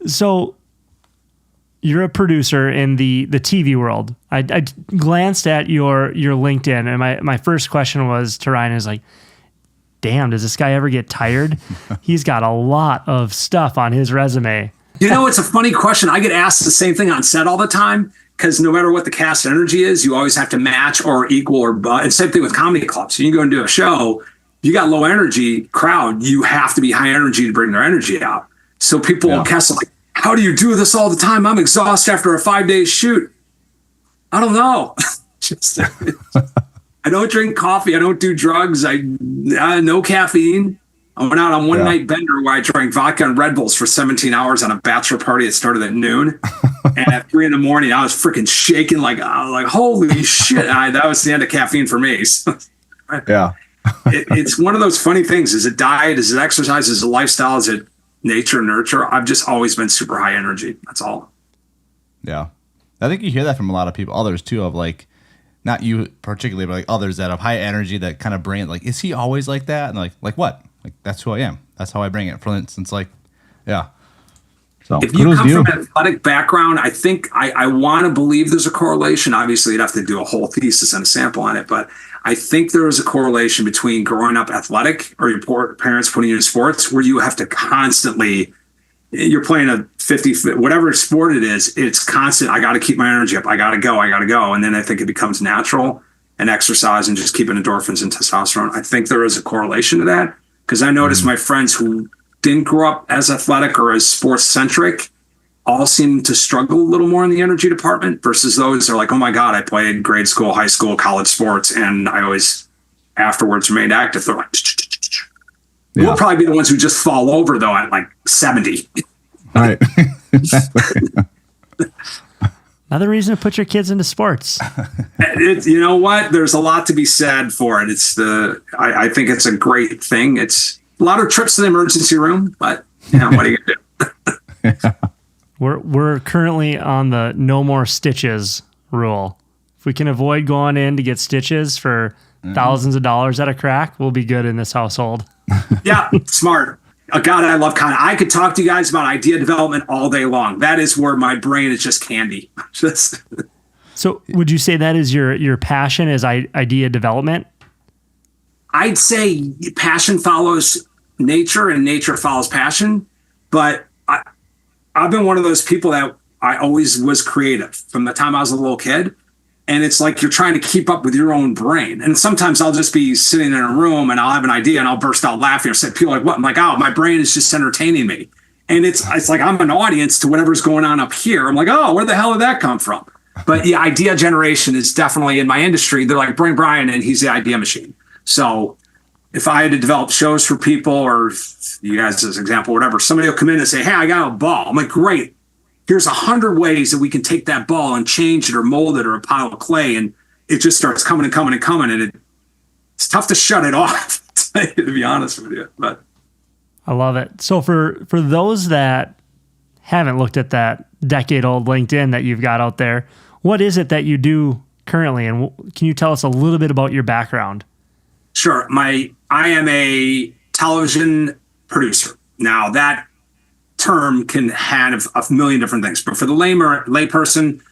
So you're a producer in the TV world. I glanced at your LinkedIn, and my first question was to Ryan is like, damn, does this guy ever get tired? He's got a lot of stuff on his resume. It's a funny question. I get asked the same thing on set all the time, because no matter what the cast energy is, you always have to match or equal or but. And same thing with comedy clubs. You go and do a show, you got low energy crowd, you have to be high energy to bring their energy out. So people will cast like, how do you do this all the time? I'm exhausted after a 5-day shoot. I don't know. I don't drink coffee. I don't do drugs. I no caffeine. I went out on one night bender where I drank vodka and Red Bulls for 17 hours on a bachelor party that started at noon. And at 3 a.m, I was freaking shaking like holy shit. That was the end of caffeine for me. So, it's one of those funny things. Is it diet? Is it exercise? Is it lifestyle? Is it nature, nurture? I've just always been super high energy. That's all. Yeah. I think you hear that from a lot of people, others too, of like, not you particularly, but like others that have high energy that kind of bring it. Like, is he always like that? And like what? Like, that's who I am. That's how I bring it. For instance, like, yeah. So if you come from an athletic background, I think I want to believe there's a correlation. Obviously, you'd have to do a whole thesis and a sample on it, but I think there is a correlation between growing up athletic or your parents putting you in sports where you have to constantly, you're playing a 50, whatever sport it is, it's constant. I got to keep my energy up. I got to go. And then I think it becomes natural and exercise and just keeping endorphins and testosterone. I think there is a correlation to that because I noticed my friends who didn't grow up as athletic or as sports centric all seem to struggle a little more in the energy department versus those that are like, oh my God, I played grade school, high school, college sports. And I always afterwards remained active. They're like, we'll probably be the ones who just fall over though at like 70. Right. Another reason to put your kids into sports. You know what? There's a lot to be said for it. I think it's a great thing. It's a lot of trips to the emergency room, but what are you gonna do? We're currently on the no more stitches rule. If we can avoid going in to get stitches for thousands of dollars at a crack, we'll be good in this household. Yeah, smart. God, I love content. I could talk to you guys about idea development all day long. That is where my brain is just candy. So would you say that is your passion is idea development? I'd say passion follows nature and nature follows passion. But I've been one of those people that I always was creative from the time I was a little kid. And it's like you're trying to keep up with your own brain. And sometimes I'll just be sitting in a room and I'll have an idea and I'll burst out laughing or say, people are like, what? I'm like, oh, my brain is just entertaining me. And it's like I'm an audience to whatever's going on up here. I'm like, oh, where the hell did that come from? But yeah, idea generation is definitely in my industry. They're like, bring Brian and he's the idea machine. So if I had to develop shows for people or you guys as an example, whatever, somebody will come in and say, hey, I got a ball. I'm like, great. Here's 100 ways that we can take that ball and change it or mold it or a pile of clay. And it just starts coming and coming and coming. And it's tough to shut it off, to be honest with you. But I love it. So for those that haven't looked at that decade-old LinkedIn that you've got out there, what is it that you do currently? And can you tell us a little bit about your background? Sure. I am a television producer. Now, that term can have a million different things, but for the layperson,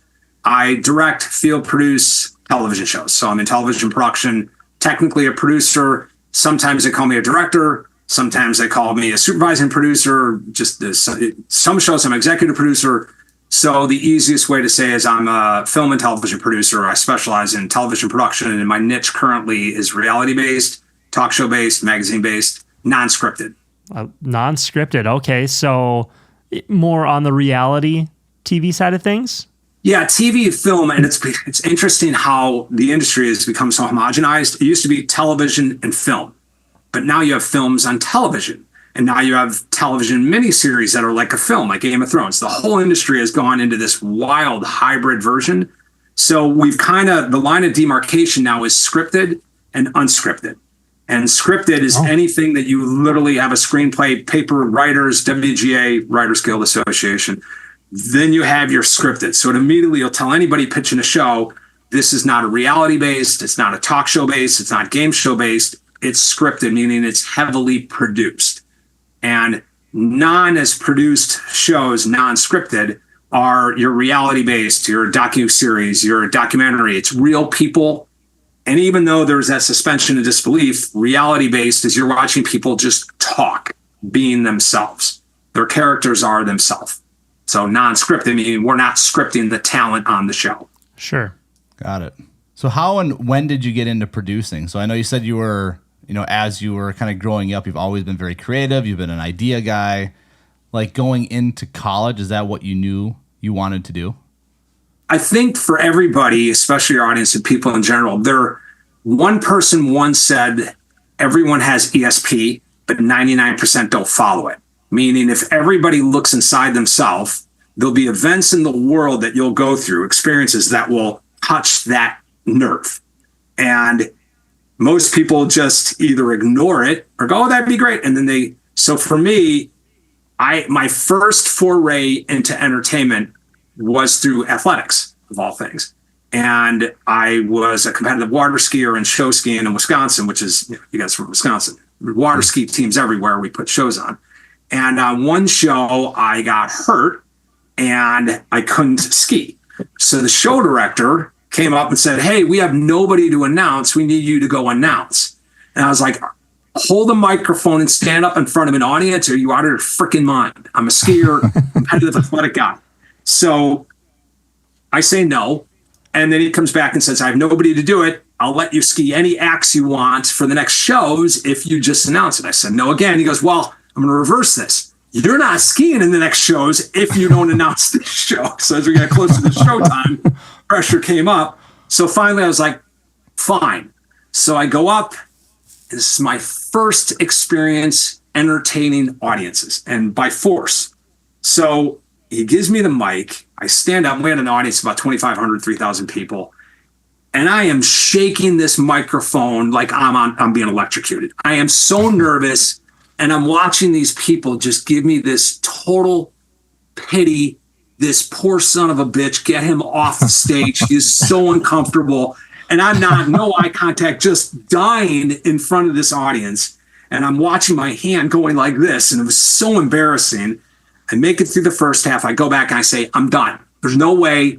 I direct, field produce television shows. So I'm in television production, technically a producer. Sometimes they call me a director. Sometimes they call me a supervising producer. Just some shows I'm executive producer. So the easiest way to say is I'm a film and television producer. I specialize in television production, and my niche currently is reality-based, talk show-based, magazine-based, non-scripted. Non-scripted. Okay. So more on the reality TV side of things? Yeah, TV, film, and it's interesting how the industry has become so homogenized. It used to be television and film, but now you have films on television. And now you have television miniseries that are like a film, like Game of Thrones. The whole industry has gone into this wild hybrid version. So we've the line of demarcation now is scripted and unscripted. And scripted is anything that you literally have a screenplay, paper, writers, WGA, Writers Guild Association. Then you have your scripted. So it immediately you'll tell anybody pitching a show, this is not a reality based, it's not a talk show based, it's not game show based, it's scripted, meaning it's heavily produced. And as produced shows, non-scripted, are your reality-based, your docu-series, your documentary. It's real people. And even though there's that suspension of disbelief, reality-based is you're watching people just talk, being themselves. Their characters are themselves. So non-scripted, meaning we're not scripting the talent on the show. Sure. Got it. So how and when did you get into producing? So I know you said you were, as you were kind of growing up, you've always been very creative. You've been an idea guy. Like going into college, is that what you knew you wanted to do? I think for everybody, especially your audience and people in general, one person once said, everyone has ESP, but 99% don't follow it. Meaning if everybody looks inside themselves, there'll be events in the world that you'll go through, experiences that will touch that nerve. And most people just either ignore it or go, oh, that'd be great. And then so for me, my first foray into entertainment was through athletics, of all things. And I was a competitive water skier and show skiing in Wisconsin, which is, you guys from Wisconsin, water ski teams everywhere. We put shows on. And on one show, I got hurt and I couldn't ski. So the show director came up and said, hey, we have nobody to announce. We need you to go announce. And I was like, hold the microphone and stand up in front of an audience, or you out of your freaking mind. I'm a skier, competitive athletic guy. So I say no. And then he comes back and says, I have nobody to do it. I'll let you ski any acts you want for the next shows if you just announce it. I said no again. He goes, well, I'm going to reverse this. You're not skiing in the next shows if you don't announce this show. So as we got close to the show time, pressure came up. So finally I was like, fine. So I go up. This is my first experience entertaining audiences, and by force. So he gives me the mic. I stand up. We had an audience of about 2,500, 3,000 people. And I am shaking this microphone like I'm being electrocuted. I am so nervous. And I'm watching these people just give me this total pity. This poor son of a bitch, get him off the stage. He's so uncomfortable. And I'm no eye contact, just dying in front of this audience. And I'm watching my hand going like this. And it was so embarrassing. I make it through the first half. I go back and I say, I'm done. There's no way.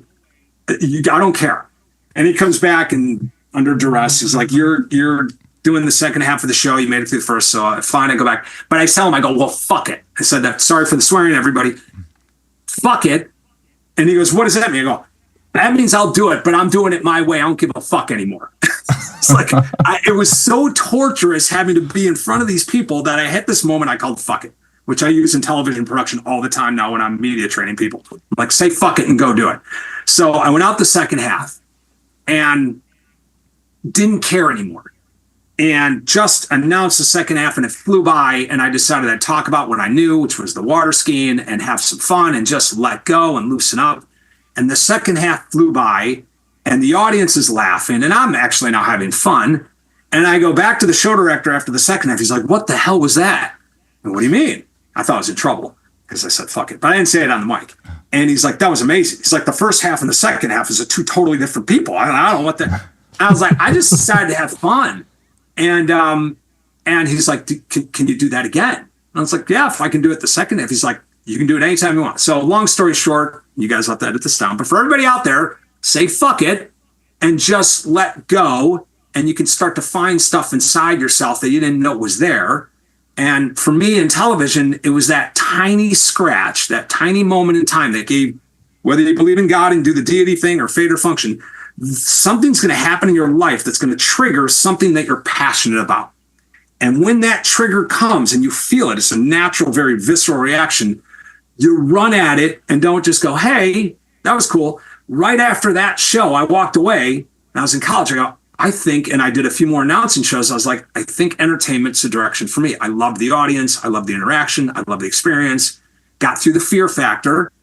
I don't care. And he comes back and under duress, he's like, you're doing the second half of the show. You made it through the first. So fine, I go back. But I tell him, I go, well, fuck it. I said that. Sorry for the swearing, everybody. Fuck it. And he goes, what does that mean? I go, that means I'll do it, but I'm doing it my way. I don't give a fuck anymore. It's like, it was so torturous having to be in front of these people that I hit this moment I called fuck it, which I use in television production all the time now when I'm media training people. I'm like, say fuck it and go do it. So I went out the second half and didn't care anymore. And just announced the second half, and it flew by. And I decided I'd talk about what I knew, which was the water skiing, and have some fun and just let go and loosen up. And the second half flew by, and the audience is laughing, and I'm actually now having fun. And I go back to the show director after the second half. He's like, what the hell was that? And what do you mean? I thought I was in trouble because I said, fuck it. But I didn't say it on the mic. And he's like, that was amazing. He's like, the first half and the second half is two totally different people. I don't know what the. I was like, I just decided to have fun. And he's like, can you do that again? And I was like, yeah, if I can do it the second half. He's like, you can do it anytime you want. So long story short, you guys have to edit this down. But for everybody out there, say fuck it and just let go. And you can start to find stuff inside yourself that you didn't know was there. And for me in television, it was that tiny scratch, that tiny moment in time that gave, whether you believe in God and do the deity thing or fate or function, something's going to happen in your life that's going to trigger something that you're passionate about. And when that trigger comes and you feel it, it's a natural, very visceral reaction. You run at it and don't just go, hey, that was cool. Right after that show, I walked away and I was in college. I go, I think, and I did a few more announcing shows. I was like, I think entertainment's the direction for me. I love the audience. I love the interaction. I love the experience. Got through the fear factor.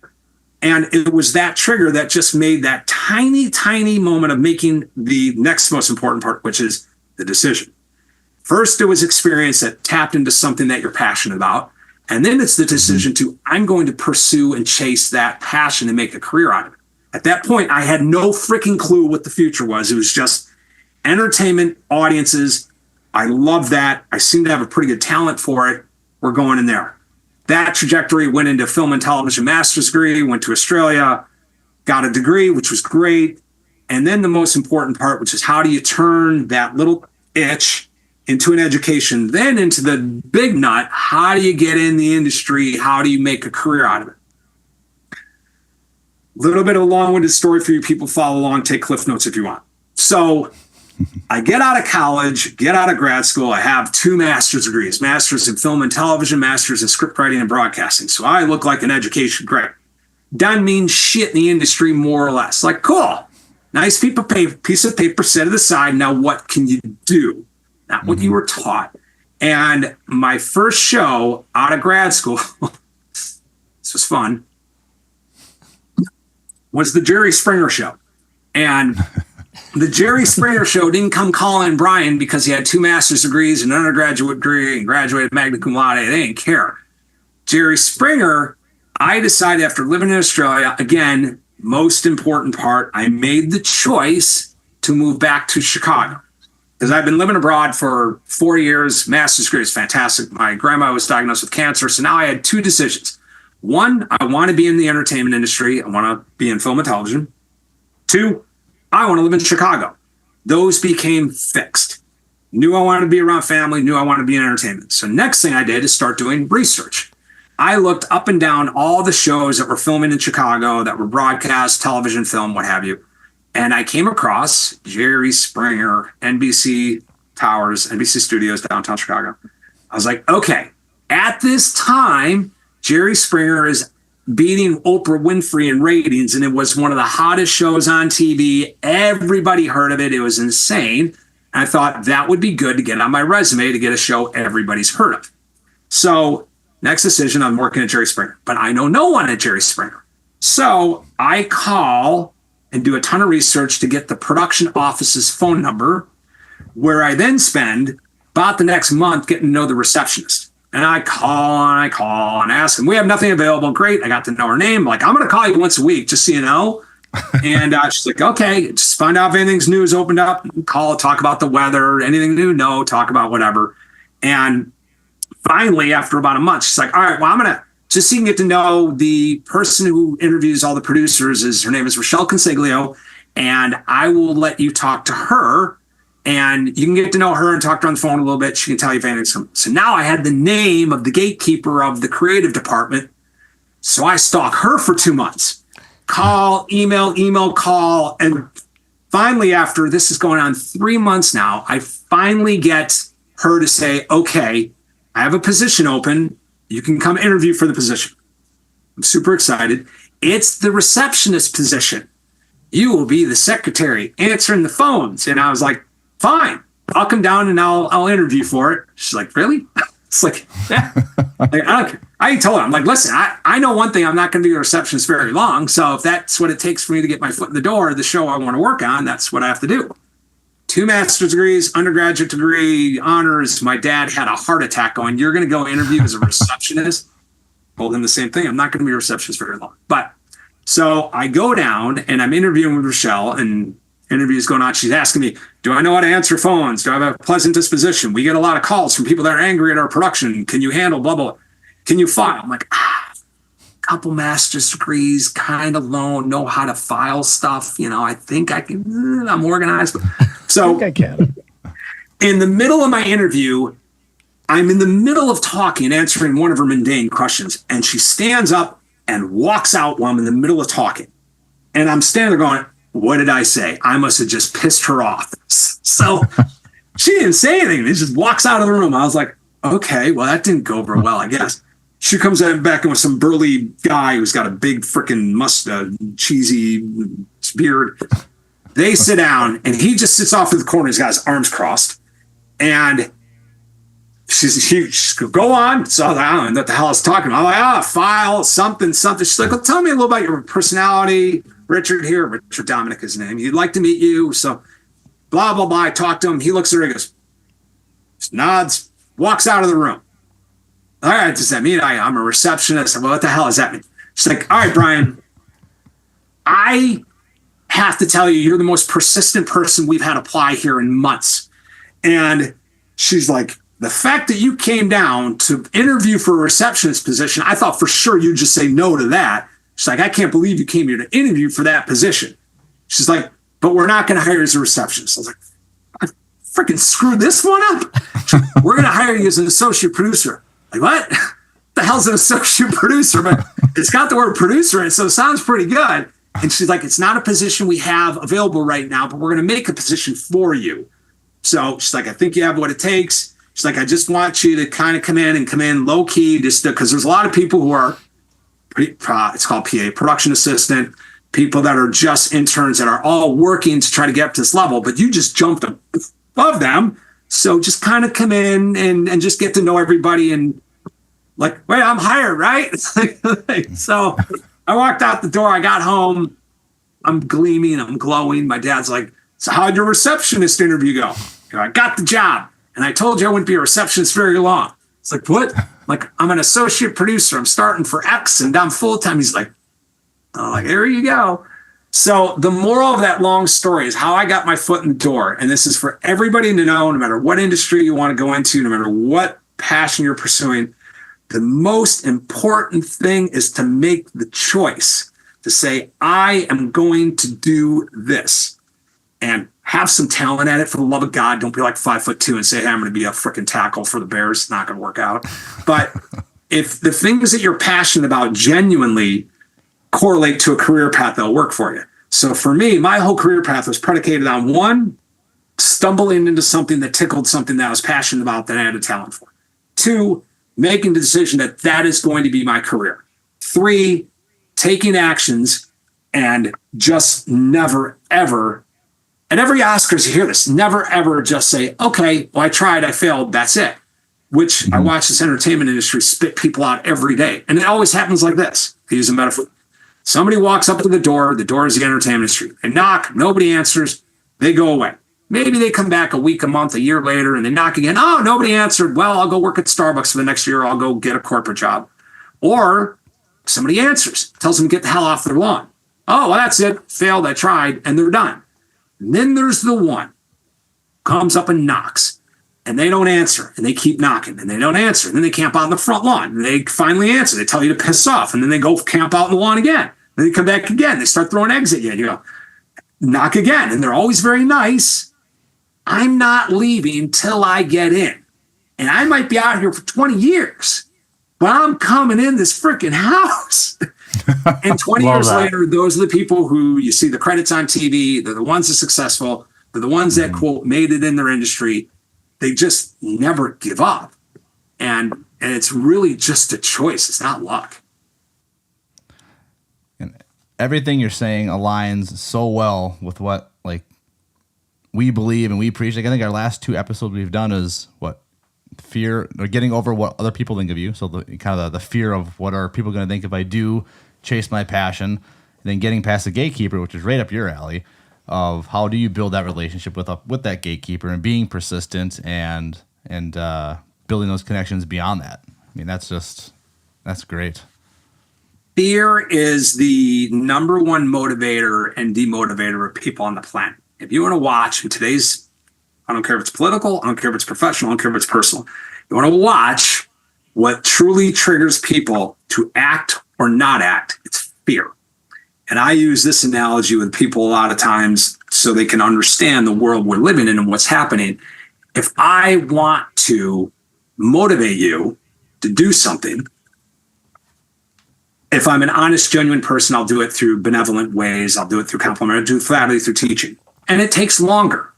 And it was that trigger that just made that tiny, tiny moment of making the next most important part, which is the decision. First, it was experience that tapped into something that you're passionate about. And then it's the decision to, I'm going to pursue and chase that passion and make a career out of it. At that point, I had no freaking clue what the future was. It was just entertainment, audiences. I love that. I seem to have a pretty good talent for it. We're going in there. that trajectory, went into film and television master's degree, went to Australia, got a degree, which was great. And then the most important part, which is how do you turn that little itch into an education, then into the big nut, how do you get in the industry? How do you make a career out of it? A little bit of a long-winded story for you people. Follow along, take cliff notes if you want. So I get out of college, get out of grad school. I have 2 master's degrees, master's in film and television, master's in script writing and broadcasting. So I look like an education grad. Doesn't mean shit in the industry, more or less. Like, cool. Nice piece of paper set to the side. Now, what can you do? Not what you were taught. And my first show out of grad school, this was fun, was the Jerry Springer Show. And the Jerry Springer Show didn't come calling Brian because he had 2 master's degrees, an undergraduate degree, and graduated magna cum laude. They didn't care. Jerry Springer, I decided after living in Australia, again, most important part, I made the choice to move back to Chicago because I've been living abroad for 4 years. Master's degree is fantastic. My grandma was diagnosed with cancer. So now I had 2 decisions. 1, I want to be in the entertainment industry. I want to be in film and television. 2, I want to live in Chicago. Those became fixed. Knew I wanted to be around family, knew I wanted to be in entertainment. So next thing I did is start doing research. I looked up and down all the shows that were filming in Chicago, that were broadcast, television, film, what have you. And I came across Jerry Springer, NBC Towers, NBC Studios, downtown Chicago. I was like, okay, at this time, Jerry Springer is beating Oprah Winfrey in ratings, and it was one of the hottest shows on TV. Everybody heard of it. It was insane. And I thought that would be good to get on my resume to get a show everybody's heard of. So next decision, I'm working at Jerry Springer, but I know no one at Jerry Springer. So I call and do a ton of research to get the production office's phone number, where I then spend about the next month getting to know the receptionist. And I call and ask them, we have nothing available. Great. I got to know her name. Like, I'm going to call you once a week, just so you know. And she's like, okay, just find out if anything's new is opened up. Call, talk about the weather, anything new, no, talk about whatever. And finally, after about a month, she's like, all right, well, I'm going to, just so you can get to know the person who interviews all the producers, her name is Rochelle Consiglio, and I will let you talk to her, and you can get to know her and talk to her on the phone a little bit. She can tell you if anything's coming. So now I had the name of the gatekeeper of the creative department, so I stalk her for 2 months. Call, email, call, and finally, after this is going on 3 months now, I finally get her to say, okay, I have a position open. You can come interview for the position. I'm super excited. It's the receptionist position. You will be the secretary answering the phones. And I was like, fine, I'll come down and I'll interview for it. She's like, really? It's like, yeah. Like, I told her, I'm like, listen, I know one thing, I'm not going to be a receptionist very long. So if that's what it takes for me to get my foot in the door, the show I want to work on, that's what I have to do. 2 master's degrees, undergraduate degree, honors. My dad had a heart attack going, you're going to go interview as a receptionist? Told him the same thing. I'm not going to be a receptionist very long. But so I go down and I'm interviewing with Rochelle, and interview's going on. She's asking me, do I know how to answer phones? Do I have a pleasant disposition? We get a lot of calls from people that are angry at our production. Can you handle blah, blah? Can you file? I'm like, couple master's degrees, kind of know how to file stuff. You know, I think I can, I'm organized. So I can. In the middle of my interview, I'm in the middle of talking, answering one of her mundane questions, and she stands up and walks out while I'm in the middle of talking. And I'm standing there going, what did I say? I must have just pissed her off. So she didn't say anything. She just walks out of the room. I was like, okay, well, that didn't go over well, I guess. She comes back in with some burly guy who's got a big freaking mustache, cheesy beard. They sit down, and he just sits off in the corner. He's got his arms crossed. And she's go on. So I don't know what the hell I was talking about. I'm like, file, something. She's like, well, tell me a little about your personality. Richard Dominic is his name. He'd like to meet you. So blah, blah, blah. I talked to him. He looks at her and goes, nods, walks out of the room. All right, does that mean I'm a receptionist? Well, what the hell does that mean? She's like, all right, Brian, I have to tell you, you're the most persistent person we've had apply here in months. And she's like, The fact that you came down to interview for a receptionist position, I thought for sure you'd just say no to that. She's like, I can't believe you came here to interview for that position. She's like, but we're not going to hire you as a receptionist. I was like, I freaking screwed this one up. We're going to hire you as an associate producer. Like, what? The hell's an associate producer? But it's got the word producer in it, so it sounds pretty good. And she's like, it's not a position we have available right now, but we're going to make a position for you. So she's like, I think you have what it takes. She's like, I just want you to kind of come in low key, just because there's a lot of people who are, it's called PA, production assistant, people that are just interns that are all working to try to get up to this level, but you just jumped above them. So just kind of come in and just get to know everybody and like, wait, I'm hired, right? So I walked out the door. I got home. I'm gleaming. I'm glowing. My dad's like, so how'd your receptionist interview go? I got the job. And I told you I wouldn't be a receptionist very long. It's like, what? Like, I'm an associate producer. I'm starting for X and I'm full-time. He's like, oh, like, there you go. So the moral of that long story is how I got my foot in the door. And this is for everybody to know, no matter what industry you want to go into, no matter what passion you're pursuing, the most important thing is to make the choice to say, I am going to do this. And have some talent at it, for the love of God. Don't be like 5'2" and say, hey, I'm going to be a freaking tackle for the Bears. It's not going to work out. But if the things that you're passionate about genuinely correlate to a career path that'll work for you. So for me, my whole career path was predicated on one, stumbling into something that tickled something that I was passionate about that I had a talent for. Two, making the decision that that is going to be my career. Three, taking actions and just never, ever, at every Oscars, you hear this, never, ever just say, okay, well, I tried, I failed, that's it. Which I watch this entertainment industry spit people out every day. And it always happens like this. To use a metaphor. Somebody walks up to the door is the entertainment industry. They knock, nobody answers, they go away. Maybe they come back a week, a month, a year later, and they knock again. Oh, nobody answered. Well, I'll go work at Starbucks for the next year. I'll go get a corporate job. Or somebody answers, tells them to get the hell off their lawn. Oh, well, that's it. Failed, I tried, and they're done. And then there's the one comes up and knocks and they don't answer and they keep knocking and they don't answer. And then they camp out on the front lawn and they finally answer. They tell you to piss off and then they go camp out on the lawn again. Then they come back again. They start throwing eggs at you and you go, knock again. And they're always very nice. I'm not leaving till I get in. And I might be out here for 20 years, but I'm coming in this freaking house. And 20 years later, those are the people who you see the credits on TV. They're the ones that are successful. They're the ones that, quote, made it in their industry. They just never give up. And it's really just a choice. It's not luck. And everything you're saying aligns so well with what like we believe and we preach. Like I think our last 2 episodes we've done is what? Fear or getting over what other people think of you. So the kind of the fear of what are people going to think if I do chase my passion, and then getting past the gatekeeper, which is right up your alley, of how do you build that relationship with that gatekeeper and being persistent and building those connections beyond that. I mean, that's great. Fear is the number one motivator and demotivator of people on the planet. If you want to watch in today's, I don't care if it's political, I don't care if it's professional, I don't care if it's personal. You want to watch what truly triggers people to act or not act. It's fear. And I use this analogy with people a lot of times so they can understand the world we're living in and what's happening. If I want to motivate you to do something, if I'm an honest, genuine person, I'll do it through benevolent ways. I'll do it through compliment, I'll do it flatly through teaching. And it takes longer,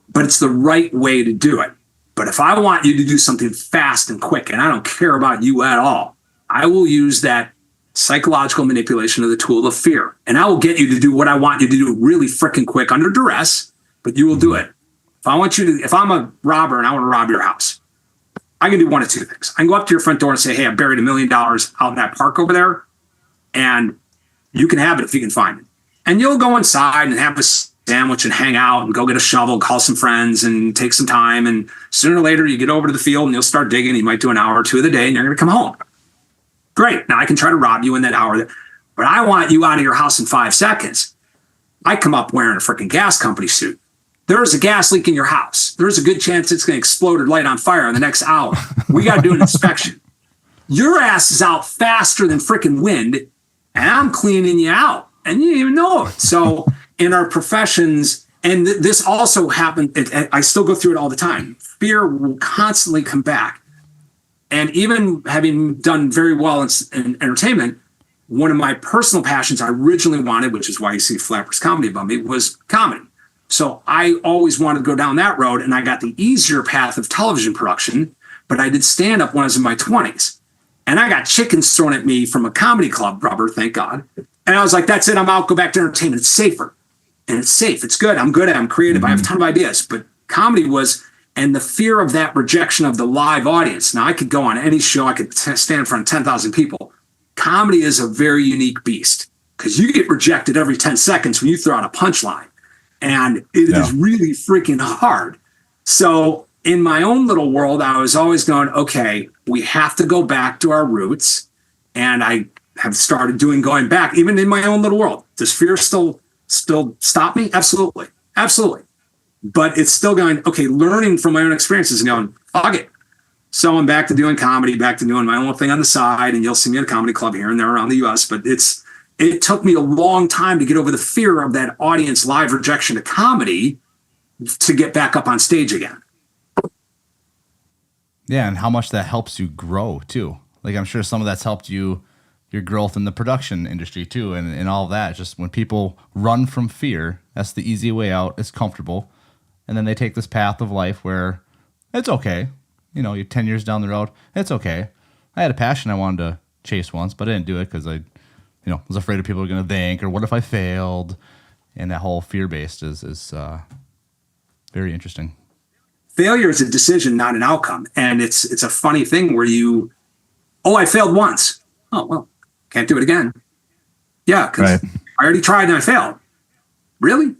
but it's the right way to do it. But if I want you to do something fast and quick, and I don't care about you at all, I will use that psychological manipulation of the tool of fear. And I will get you to do what I want you to do really freaking quick under duress, but you will do it. If I'm a robber and I want to rob your house, I can do one of two things. I can go up to your front door and say, hey, I buried $1 million out in that park over there, and you can have it if you can find it. And you'll go inside and have a sandwich and hang out and go get a shovel, call some friends and take some time. And sooner or later, you get over to the field and you'll start digging. You might do an hour or two of the day and you're going to come home. Great. Now I can try to rob you in that hour, but I want you out of your house in 5 seconds. I come up wearing a freaking gas company suit. There's a gas leak in your house. There's a good chance it's going to explode or light on fire in the next hour. We got to do an inspection. Your ass is out faster than freaking wind, and I'm cleaning you out, and you didn't even know it. So in our professions, and this also happened, I still go through it all the time. Fear will constantly come back. And even having done very well in entertainment, one of my personal passions I originally wanted, which is why you see Flappers Comedy above me, was comedy. So I always wanted to go down that road, and I got the easier path of television production, but I did stand-up when I was in my 20s. And I got chickens thrown at me from a comedy club, rubber, thank God. And I was like, that's it, I'm out, go back to entertainment. It's safer. And it's safe, it's good, I'm good at it, I'm creative, I have a ton of ideas. But comedy was, and the fear of that rejection of the live audience. Now, I could go on any show, I could stand in front of 10,000 people. Comedy is a very unique beast because you get rejected every 10 seconds when you throw out a punchline. And it is really freaking hard. So in my own little world, I was always going, okay, we have to go back to our roots. And I have started going back, even in my own little world. Does fear still stop me? Absolutely. Absolutely. But it's still going, okay, learning from my own experiences and going, fuck it. So I'm back to doing comedy, back to doing my own thing on the side. And you'll see me at a comedy club here and there around the US. But it took me a long time to get over the fear of that audience live rejection of comedy to get back up on stage again. Yeah, and how much that helps you grow too. Like, I'm sure some of that's helped you, your growth in the production industry too, and all of that. Just when people run from fear, that's the easy way out. It's comfortable. And then they take this path of life where it's okay. You know, you're 10 years down the road, it's okay. I had a passion I wanted to chase once, but I didn't do it because I was afraid of people were going to think, or what if I failed? And that whole fear-based is very interesting. Failure is a decision, not an outcome. And it's a funny thing where I failed once. Oh, well, can't do it again. Yeah, because I already tried and I failed. Really?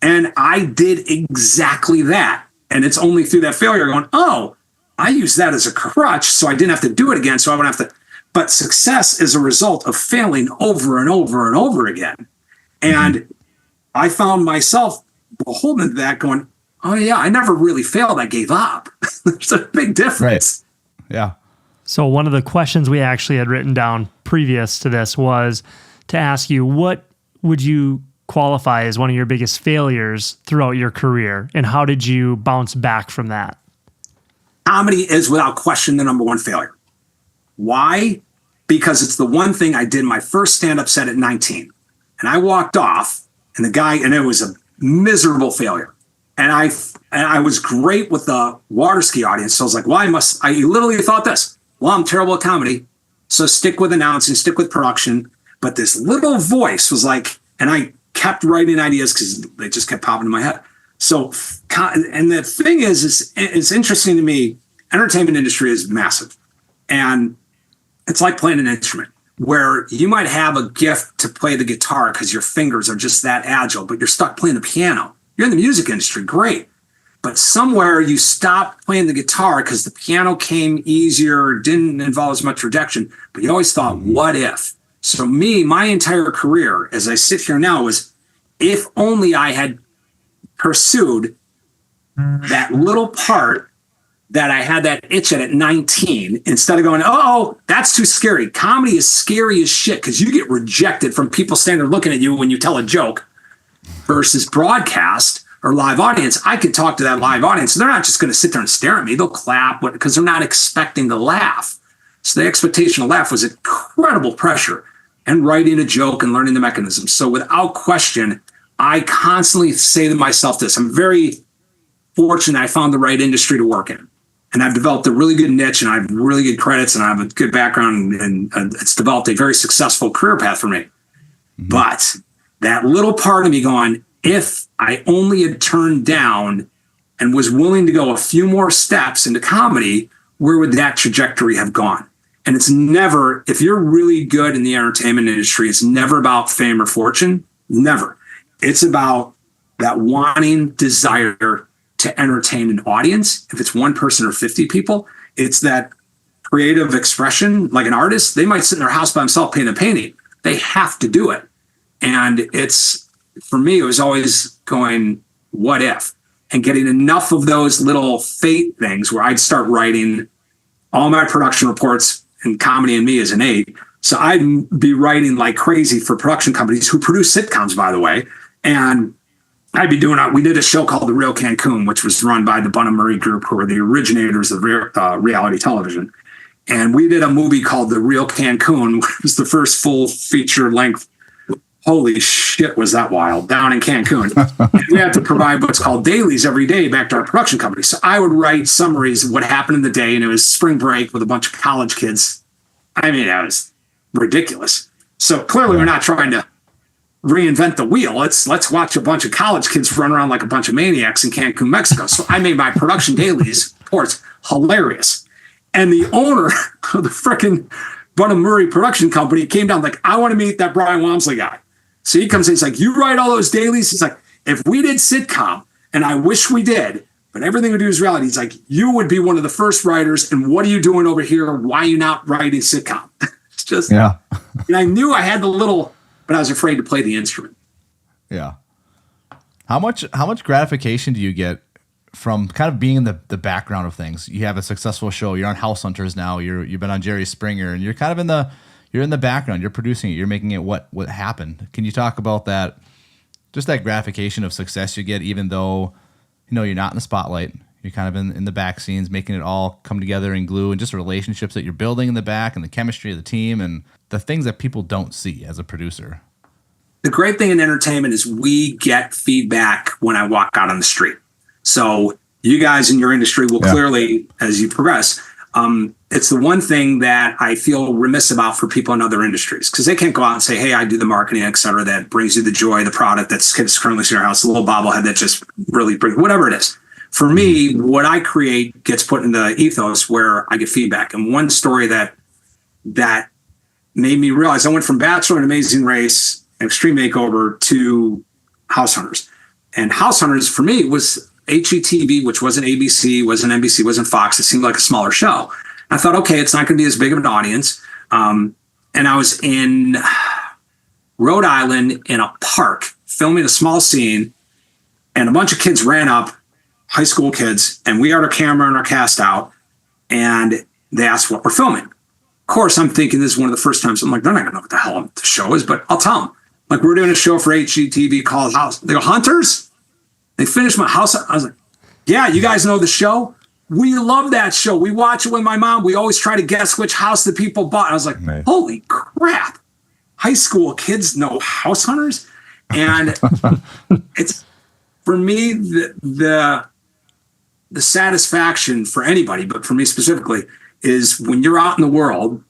And I did exactly that. And it's only through that failure going, oh, I used that as a crutch, so I didn't have to do it again, so I wouldn't have to. But success is a result of failing over and over and over again. And I found myself beholden to that going, oh, yeah, I never really failed. I gave up. There's a big difference. Right. Yeah. So one of the questions we actually had written down previous to this was to ask you, what would you qualify as one of your biggest failures throughout your career? And how did you bounce back from that? Comedy is without question the number one failure. Why? Because it's the one thing I did my first stand-up set at 19. And I walked off and it was a miserable failure. And I was great with the water ski audience. So I was like, I literally thought this, well, I'm terrible at comedy. So stick with announcing, stick with production. But this little voice was like, and I kept writing ideas because they just kept popping in my head. So, and the thing is it's interesting to me, entertainment industry is massive. And it's like playing an instrument where you might have a gift to play the guitar because your fingers are just that agile, but you're stuck playing the piano. You're in the music industry, great. But somewhere you stop playing the guitar because the piano came easier, didn't involve as much rejection, but you always thought, what if? So my entire career, as I sit here now, was if only I had pursued that little part that I had that itch at 19, instead of going, oh, that's too scary. Comedy is scary as shit because you get rejected from people standing there looking at you when you tell a joke versus broadcast or live audience. I could talk to that live audience. They're not just going to sit there and stare at me. They'll clap because they're not expecting to laugh. So the expectation to laugh was incredible pressure, and writing a joke and learning the mechanism. So without question, I constantly say to myself this, I'm very fortunate I found the right industry to work in. And I've developed a really good niche and I have really good credits and I have a good background and it's developed a very successful career path for me. Mm-hmm. But that little part of me going, if I only had turned down and was willing to go a few more steps into comedy, where would that trajectory have gone? And it's never, if you're really good in the entertainment industry, it's never about fame or fortune. Never. It's about that wanting desire to entertain an audience. If it's one person or 50 people, it's that creative expression. Like an artist, they might sit in their house by themselves painting a painting. They have to do it. And for me, it was always going, what if? and getting enough of those little fate things where I'd start writing all my production reports, and comedy in me is innate. So I'd be writing like crazy for production companies who produce sitcoms, by the way. And I'd be we did a show called The Real Cancun, which was run by the Bunham Murray Group, who are the originators of reality television. And we did a movie called The Real Cancun, which was the first full feature length. Holy shit, was that wild, down in Cancun. And we had to provide what's called dailies every day back to our production company. So I would write summaries of what happened in the day, and it was spring break with a bunch of college kids. I mean, that was ridiculous. So clearly we're not trying to reinvent the wheel. Let's watch a bunch of college kids run around like a bunch of maniacs in Cancun, Mexico. So I made my production dailies reports hilarious. And the owner of the frickin' Bunham Murray production company came down like, I want to meet that Brian Walmsley guy. So he comes in, he's like, you write all those dailies? He's like, if we did sitcom, and I wish we did, but everything we do is reality. He's like, you would be one of the first writers, and what are you doing over here? Why are you not writing sitcom? It's just, yeah. And I knew I had the little, but I was afraid to play the instrument. Yeah. How much gratification do you get from kind of being in the background of things? You have a successful show. You're on House Hunters now. You've been on Jerry Springer, and you're kind of you're in the background. You're producing it. You're making it what happened. Can you talk about that? Just that gratification of success you get, even though you're not in the spotlight. You're kind of in the back scenes, making it all come together and glue, and just relationships that you're building in the back, and the chemistry of the team, and the things that people don't see as a producer. The great thing in entertainment is we get feedback when I walk out on the street. So you guys in your industry will clearly, as you progress, it's the one thing that I feel remiss about for people in other industries, because they can't go out and say, hey, I do the marketing, et cetera, that brings you the joy, the product that's currently in your house, the little bobblehead that just really brings, whatever it is. For me, what I create gets put in the ethos where I get feedback. And one story that made me realize, I went from Bachelor and Amazing Race and Extreme Makeover to House Hunters. And House Hunters for me was HGTV, which wasn't ABC, wasn't NBC, wasn't Fox. It seemed like a smaller show. I thought, okay, it's not going to be as big of an audience. And I was in Rhode Island in a park filming a small scene, and a bunch of kids ran up, high school kids, and we had our camera and our cast out, and they asked what we're filming. Of course, I'm thinking this is one of the first times. I'm like, they're not going to know what the hell the show is, but I'll tell them. Like, we're doing a show for HGTV called House. They go, Hunters? They finished my house. I was like, yeah, you guys know the show? We love that show. We watch it with my mom. We always try to guess which house the people bought. I was like, holy crap. High school kids know House Hunters? And it's, for me, the satisfaction for anybody, but for me specifically, is when you're out in the world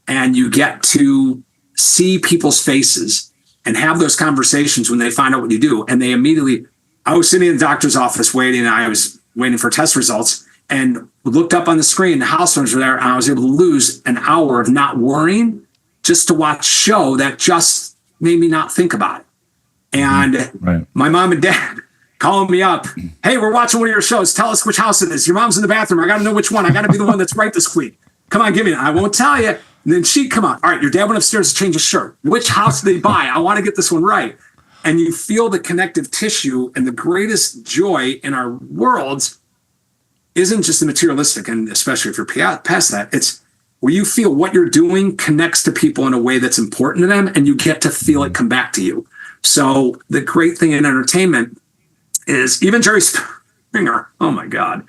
and you get to see people's faces and have those conversations when they find out what you do. And they immediately, I was sitting in the doctor's office waiting, and I was waiting for test results, and looked up on the screen, the House Hunters were there, and I was able to lose an hour of not worrying just to watch a show that just made me not think about it. And my mom and dad calling me up, hey, we're watching one of your shows. Tell us which house it is. Your mom's in the bathroom. I got to know which one. I got to be the one that's right this week. Come on, give me that. I won't tell you. And then she'd come on. All right, your dad went upstairs to change his shirt. Which house did they buy? I want to get this one right. And you feel the connective tissue, and the greatest joy in our worlds isn't just the materialistic, and especially if you're past that, it's where you feel what you're doing connects to people in a way that's important to them, and you get to feel it come back to you. So the great thing in entertainment is, even Jerry Springer, oh my God,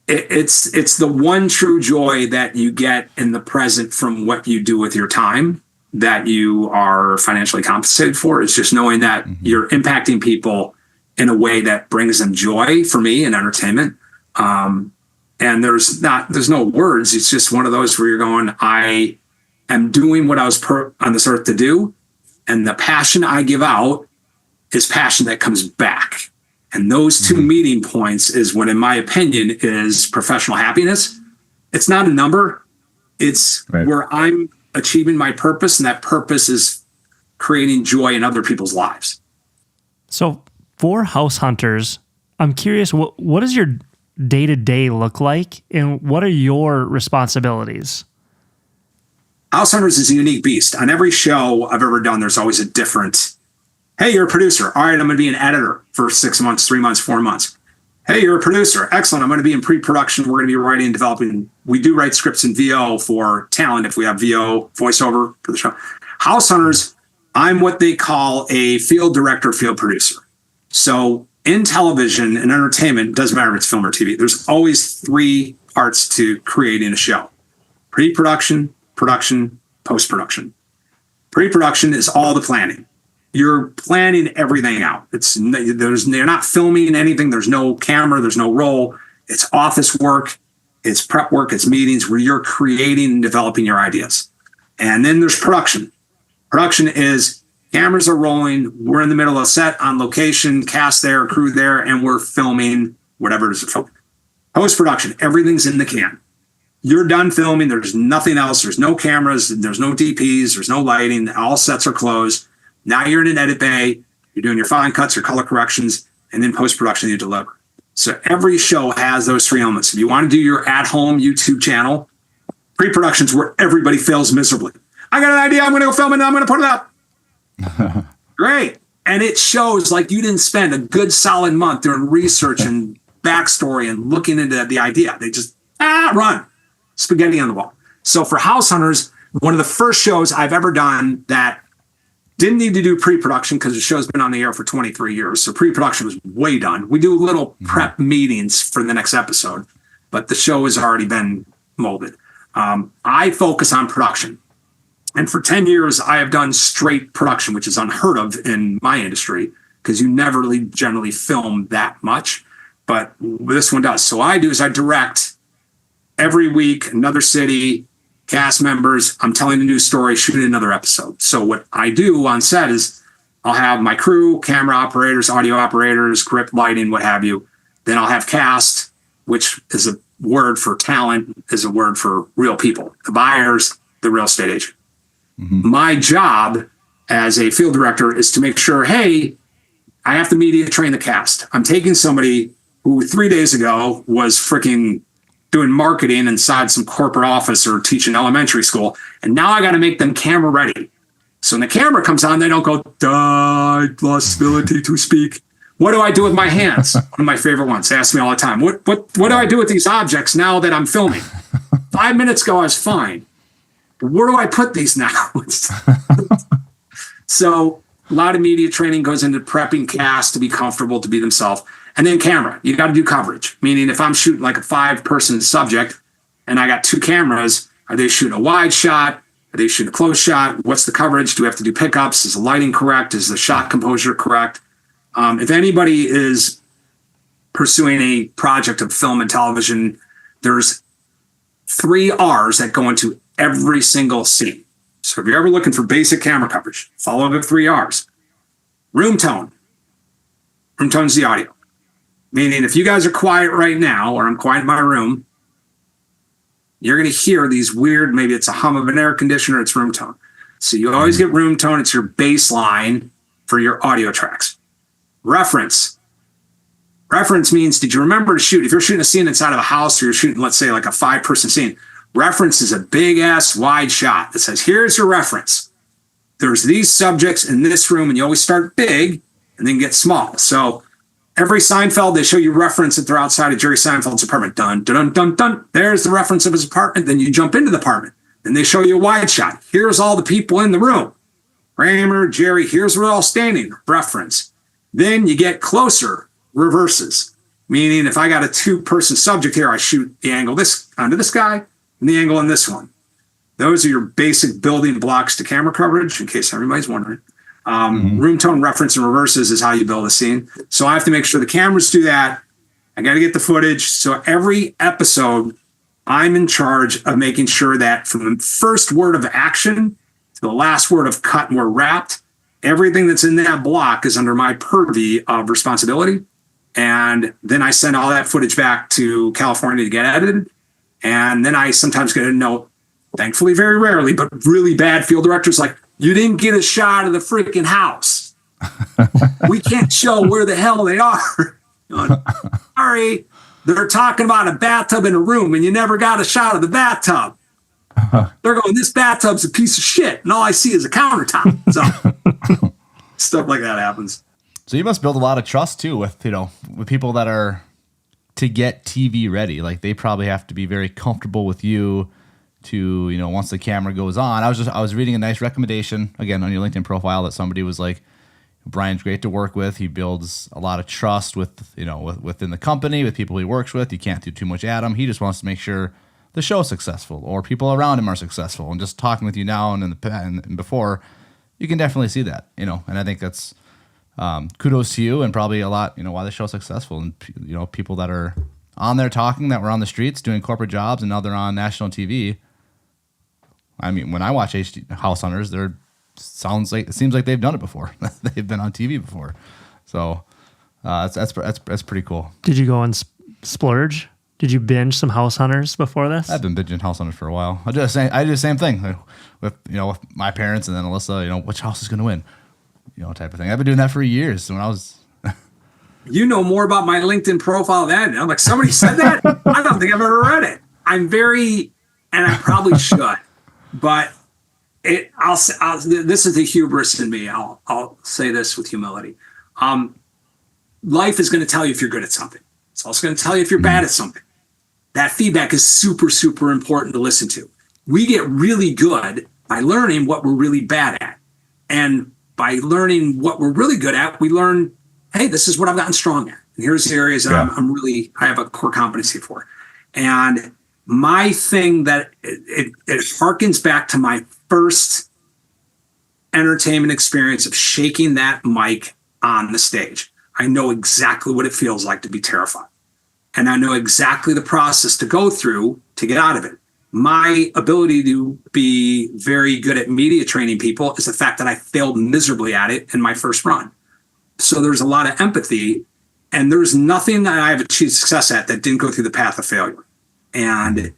it's the one true joy that you get in the present from what you do with your time that you are financially compensated for, is just knowing that you're impacting people in a way that brings them joy, for me, in entertainment. And there's no words. It's just one of those where you're going, I am doing what I was on this earth to do. And the passion I give out is passion that comes back. And those two meeting points is what, in my opinion, is professional happiness. It's not a number. It's where I'm achieving my purpose, and that purpose is creating joy in other people's lives. So for House Hunters, I'm curious, what does your day-to-day look like, and what are your responsibilities? House Hunters is a unique beast. On every show I've ever done, there's always a different Hey, you're a producer. All right, I'm going to be an editor for 6 months, 3 months, 4 months. Hey, you're a producer. Excellent. I'm going to be in pre-production. We're going to be writing and developing. We do write scripts in VO for talent if we have VO voiceover for the show. House Hunters, I'm what they call a field director, field producer. So in television and entertainment, doesn't matter if it's film or TV, there's always 3 parts to creating a show: pre-production, production, post-production. Pre-production is all the planning. You're planning everything out. You're not filming anything. There's no camera. There's no roll. It's office work. It's prep work. It's meetings where you're creating and developing your ideas. And then there's production. Production is cameras are rolling. We're in the middle of a set on location, cast there, crew there, and we're filming whatever it is. Post-production, everything's in the can. You're done filming. There's nothing else. There's no cameras. There's no DPs. There's no lighting. All sets are closed. Now you're in an edit bay. You're doing your fine cuts, your color corrections, and then post-production you deliver. So every show has those 3 elements. If you want to do your at-home YouTube channel, pre-production's where everybody fails miserably. I got an idea. I'm going to go film it. And I'm going to put it up. Great. And it shows like you didn't spend a good solid month doing research and backstory and looking into the idea. They just, run. Spaghetti on the wall. So for House Hunters, one of the first shows I've ever done that didn't need to do pre-production because the show's been on the air for 23 years. So pre-production was way done. We do little prep meetings for the next episode, but the show has already been molded. I focus on production. And for 10 years, I have done straight production, which is unheard of in my industry because you never really generally film that much. But this one does. So I do is I direct every week, another city, cast members. I'm telling a new story, shooting another episode. So what I do on set is I'll have my crew, camera operators, audio operators, grip, lighting, what have you. Then I'll have cast, which is a word for talent, is a word for real people. The buyers, the real estate agent. Mm-hmm. My job as a field director is to make sure, hey, I have to media train the cast. I'm taking somebody who 3 days ago was freaking doing marketing inside some corporate office or teaching elementary school. And now I got to make them camera ready. So when the camera comes on, they don't go, I lost ability to speak. What do I do with my hands? One of my favorite ones. They ask me all the time, what do I do with these objects now that I'm filming? 5 minutes ago, I was fine. But where do I put these now? So a lot of media training goes into prepping cast to be comfortable, to be themselves. And then camera, you got to do coverage. Meaning if I'm shooting like a 5-person subject and I got 2 cameras, are they shooting a wide shot? Are they shooting a close shot? What's the coverage? Do we have to do pickups? Is the lighting correct? Is the shot composure correct? If anybody is pursuing a project of film and television, there's 3 R's that go into every single scene. So if you're ever looking for basic camera coverage, follow the 3 R's. Room tone. Room tone is the audio. Meaning if you guys are quiet right now, or I'm quiet in my room, you're going to hear these weird, maybe it's a hum of an air conditioner, it's room tone. So you always get room tone. It's your baseline for your audio tracks. Reference. Reference means, did you remember to shoot? If you're shooting a scene inside of a house or you're shooting, let's say like a 5-person scene, reference is a big ass wide shot that says, here's your reference. There's these subjects in this room, and you always start big and then get small. So every Seinfeld, they show you reference that they're outside of Jerry Seinfeld's apartment. Dun, dun, dun, dun. There's the reference of his apartment. Then you jump into the apartment. Then they show you a wide shot. Here's all the people in the room. Kramer, Jerry, here's where they're all standing. Reference. Then you get closer. Reverses. Meaning if I got a 2-person subject here, I shoot the angle this onto this guy and the angle on this one. Those are your basic building blocks to camera coverage, in case everybody's wondering. Room tone, reference, and reverses is how you build a scene. So I have to make sure the cameras do that. I got to get the footage. So every episode, I'm in charge of making sure that from the first word of action to the last word of cut and we're wrapped, everything that's in that block is under my purview of responsibility. And then I send all that footage back to California to get edited. And then I sometimes get a note, thankfully very rarely, but really bad field directors like, you didn't get a shot of the freaking house. We can't show where the hell they are. Sorry, they're talking about a bathtub in a room and you never got a shot of the bathtub. They're going, this bathtub's a piece of shit. And all I see is a countertop. Stuff like that happens. So you must build a lot of trust too with with people that are to get TV ready. Like they probably have to be very comfortable with you to, once the camera goes on. I was reading a nice recommendation again on your LinkedIn profile that somebody was like, Brian's great to work with. He builds a lot of trust with, within the company, with people he works with. You can't do too much at him. He just wants to make sure the show's successful or people around him are successful. And just talking with you now and before, you can definitely see that, and I think that's kudos to you and probably a lot, why the show's successful. And, people that are on there talking, that were on the streets doing corporate jobs and now they're on national TV. I mean, when I watch HD House Hunters, it seems like they've done it before. They've been on TV before. So that's pretty cool. Did you go and splurge? Did you binge some House Hunters before this? I've been binging House Hunters for a while. I do the same thing with with my parents and then Alyssa. Which house is going to win? Type of thing. I've been doing that for years. When I was, you know more about my LinkedIn profile than I'm like, somebody said that. I don't think I've ever read it. I'm very, and I probably should, but this is the hubris in me. I'll say this with humility. Life is going to tell you if you're good at something. It's also going to tell you if you're bad at something. That feedback is super, super important to listen to. We get really good by learning what we're really bad at. And by learning what we're really good at, we learn, hey, this is what I've gotten strong at. And here's the areas that I have a core competency for. And my thing that it harkens back to my first entertainment experience of shaking that mic on the stage. I know exactly what it feels like to be terrified. And I know exactly the process to go through to get out of it. My ability to be very good at media training people is the fact that I failed miserably at it in my first run. So there's a lot of empathy, and there's nothing that I've achieved success at that didn't go through the path of failure. And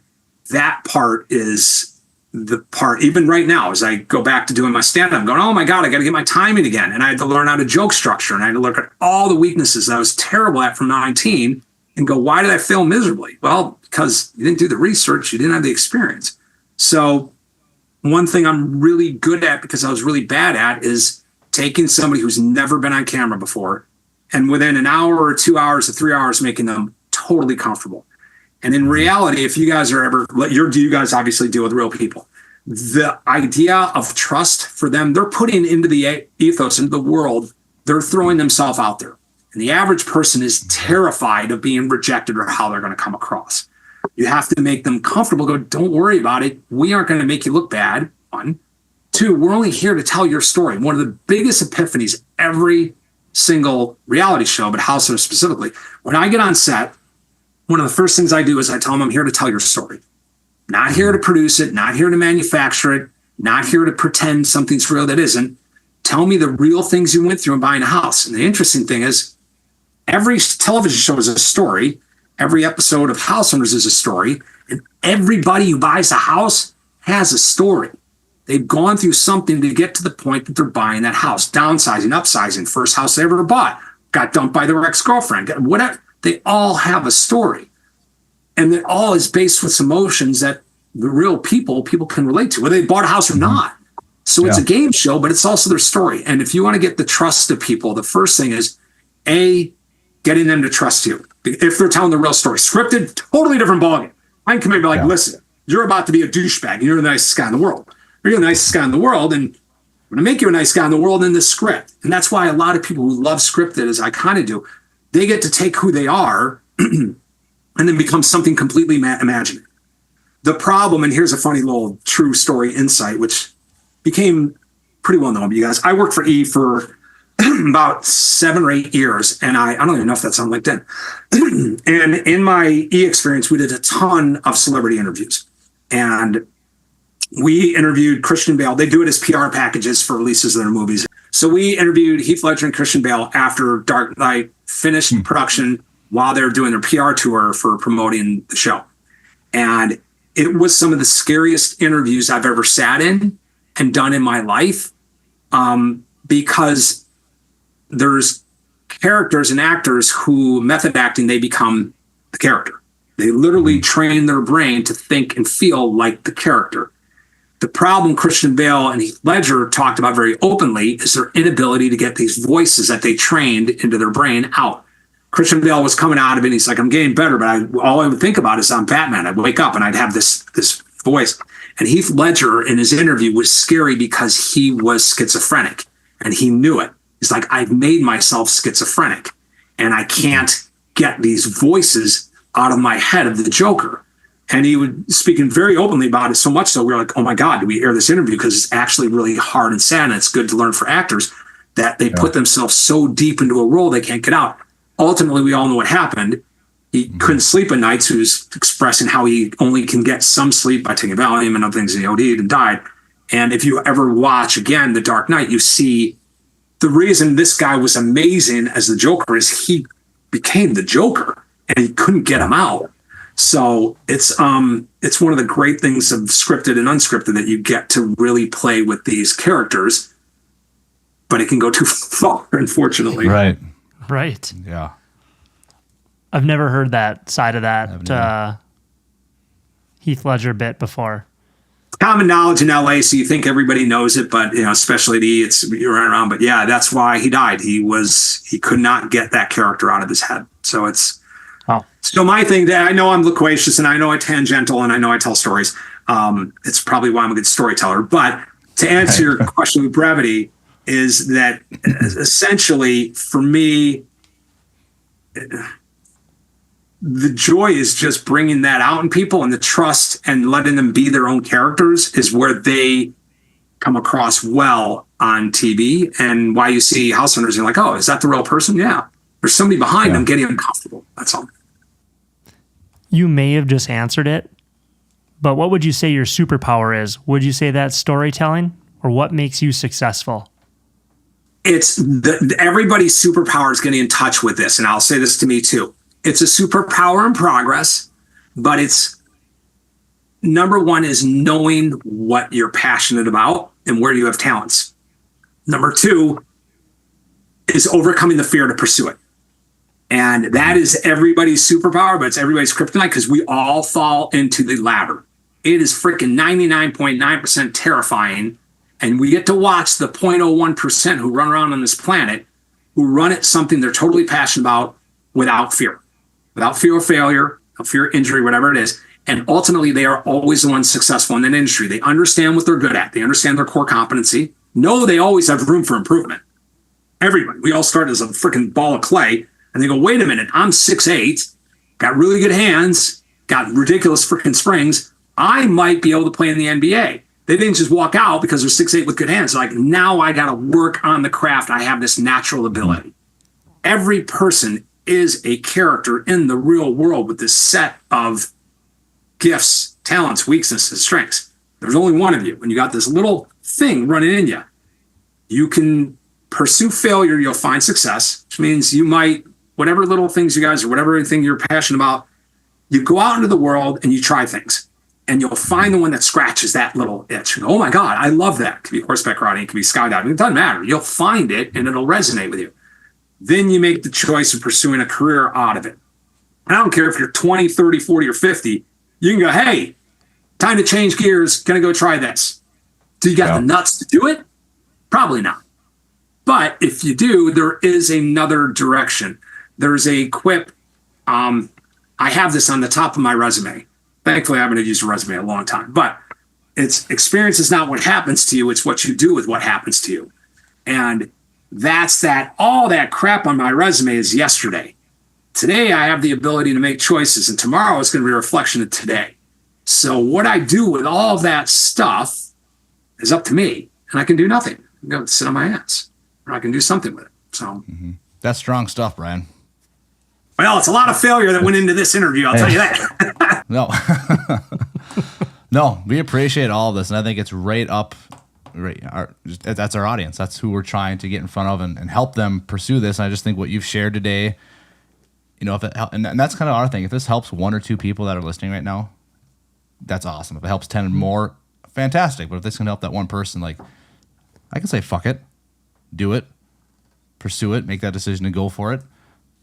that part is the part, even right now, as I go back to doing my stand-up, I'm going, oh my God, I got to get my timing again. And I had to learn how to joke structure, and I had to look at all the weaknesses that I was terrible at from 19 and go, why did I fail miserably? Well, because you didn't do the research, you didn't have the experience. So one thing I'm really good at, because I was really bad at, is taking somebody who's never been on camera before, and within an hour or 2 hours or 3 hours, making them totally comfortable. And in reality, if you guys are you guys obviously deal with real people. The idea of trust for them, they're putting into the ethos, into the world, they're throwing themselves out there. And the average person is terrified of being rejected or how they're going to come across. You have to make them comfortable. Go, don't worry about it. We aren't going to make you look bad. 1. 2, we're only here to tell your story. One of the biggest epiphanies every single reality show, but House Hunters specifically, when I get on set, one of the first things I do is I tell them I'm here to tell your story. Not here to produce it, not here to manufacture it, not here to pretend something's real that isn't. Tell me the real things you went through in buying a house. And the interesting thing is, every television show is a story. Every episode of House Hunters is a story. And everybody who buys a house has a story. They've gone through something to get to the point that they're buying that house. Downsizing, upsizing, first house they ever bought, got dumped by their ex-girlfriend, whatever. They all have a story. And it all is based with emotions that the real people can relate to, whether they bought a house or not. So it's a game show, but it's also their story. And if you want to get the trust of people, the first thing is, getting them to trust you. If they're telling the real story. Scripted, totally different ballgame. I can come in and be like, listen, you're about to be a douchebag, and you're the nicest guy in the world. You're the nicest guy in the world, and I'm going to make you a nice guy in the world in this script. And that's why a lot of people who love scripted, as I kind of do, they get to take who they are and then become something completely imaginary. The problem, and here's a funny little true story insight, which became pretty well known to you guys. I worked for E for about 7 or 8 years, and I don't even know if that's on LinkedIn. And in my E experience, we did a ton of celebrity interviews. And we interviewed Christian Bale. They do it as PR packages for releases of their movies. So we interviewed Heath Ledger and Christian Bale after Dark Knight finished production while they were doing their PR tour for promoting the show. And it was some of the scariest interviews I've ever sat in and done in my life, because there's characters and actors who method acting, they become the character. They literally train their brain to think and feel like the character. The problem Christian Bale and Heath Ledger talked about very openly is their inability to get these voices that they trained into their brain out. Christian Bale was coming out of it. And he's like, I'm getting better, but all I would think about is I'm Batman. I'd wake up and I'd have this voice. And Heath Ledger in his interview was scary because he was schizophrenic and he knew it. He's like, I've made myself schizophrenic and I can't get these voices out of my head of the Joker. And he was speaking very openly about it, so much so we were like, oh my God, do we air this interview? Because it's actually really hard and sad, and it's good to learn for actors that they put themselves so deep into a role they can't get out. Ultimately, we all know what happened. He couldn't sleep at nights. He was expressing how he only can get some sleep by taking Valium and other things, and he OD'd and died. And if you ever watch, again, The Dark Knight, you see the reason this guy was amazing as the Joker is he became the Joker, and he couldn't get him out. So it's one of the great things of scripted and unscripted that you get to really play with these characters, but it can go too far, unfortunately. Right. Right. Yeah. I've never heard that side of that Heath Ledger bit before. Common knowledge in LA, so you think everybody knows it, but especially you're right around. But yeah, that's why he died. He could not get that character out of his head. So it's. Oh. So my thing that I know I'm loquacious and I know I tangential and I know I tell stories. It's probably why I'm a good storyteller. But to answer your question with brevity is that essentially for me, the joy is just bringing that out in people, and the trust and letting them be their own characters is where they come across well on TV, and why you see House Hunters and you're like, oh, is that the real person? Yeah. There's somebody behind them getting uncomfortable. That's all. You may have just answered it, but what would you say your superpower is? Would you say that's storytelling, or what makes you successful? It's everybody's superpower is getting in touch with this, and I'll say this to me too. It's a superpower in progress, but it's number one is knowing what you're passionate about and where you have talents. Number two is overcoming the fear to pursue it. And that is everybody's superpower, but it's everybody's kryptonite because we all fall into the latter. It is freaking 99.9% terrifying. And we get to watch the 0.01% who run around on this planet, who run at something they're totally passionate about without fear of failure, without fear of injury, whatever it is. And ultimately, they are always the ones successful in an industry. They understand what they're good at. They understand their core competency. No, they always have room for improvement. Everybody. We all start as a freaking ball of clay. And they go, wait a minute, I'm 6'8", got really good hands, got ridiculous freaking springs. I might be able to play in the NBA. They didn't just walk out because they're 6'8" with good hands. They're like, now I got to work on the craft. I have this natural ability. Every person is a character in the real world with this set of gifts, talents, weaknesses, strengths. There's only one of you. When you got this little thing running in you, you can pursue failure, you'll find success, which means you might, whatever little things you guys or whatever thing you're passionate about, you go out into the world and you try things, and you'll find the one that scratches that little itch. You go, oh my God, I love that. It could be horseback riding, it could be skydiving. It doesn't matter. You'll find it and it'll resonate with you. Then you make the choice of pursuing a career out of it. I don't care if you're 20, 30, 40, or 50. You can go, hey, time to change gears. Gonna go try this. Do you got the nuts to do it? Probably not. But if you do, there is another direction. There's a quip. I have this on the top of my resume. Thankfully, I haven't used a resume in a long time. But it's experience is not what happens to you. It's what you do with what happens to you. And that's that. All that crap on my resume is yesterday. Today, I have the ability to make choices. And tomorrow, it's going to be a reflection of today. So what I do with all of that stuff is up to me. And I can do nothing. I can go sit on my ass. Or I can do something with it. So That's strong stuff, Brian. Well, it's a lot of failure that went into this interview. I'll tell you that. No. No, we appreciate all of this. And I think it's that's our audience. That's who we're trying to get in front of and help them pursue this. And I just think what you've shared today, if it and that's kind of our thing. If this helps one or two people that are listening right now, that's awesome. If it helps 10 more, fantastic. But if this can help that one person, like, I can say, fuck it, do it, pursue it, make that decision and go for it,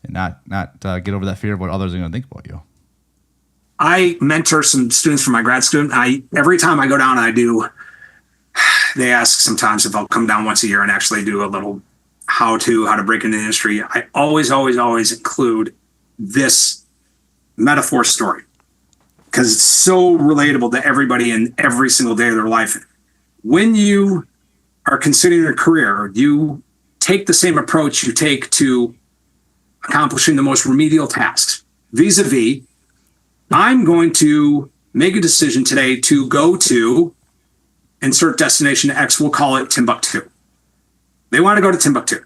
and not get over that fear of what others are going to think about you. I mentor some students from my grad student. Every time I go down and I do They ask sometimes if I'll come down once a year and actually do a little how to break into the industry. I always include this metaphor story because it's so relatable to everybody in every single day of their life. When you are considering a career, you take the same approach you take to accomplishing the most remedial tasks. Vis-a-vis, I'm going to make a decision today to go to insert destination X, we'll call it Timbuktu. They want to go to Timbuktu.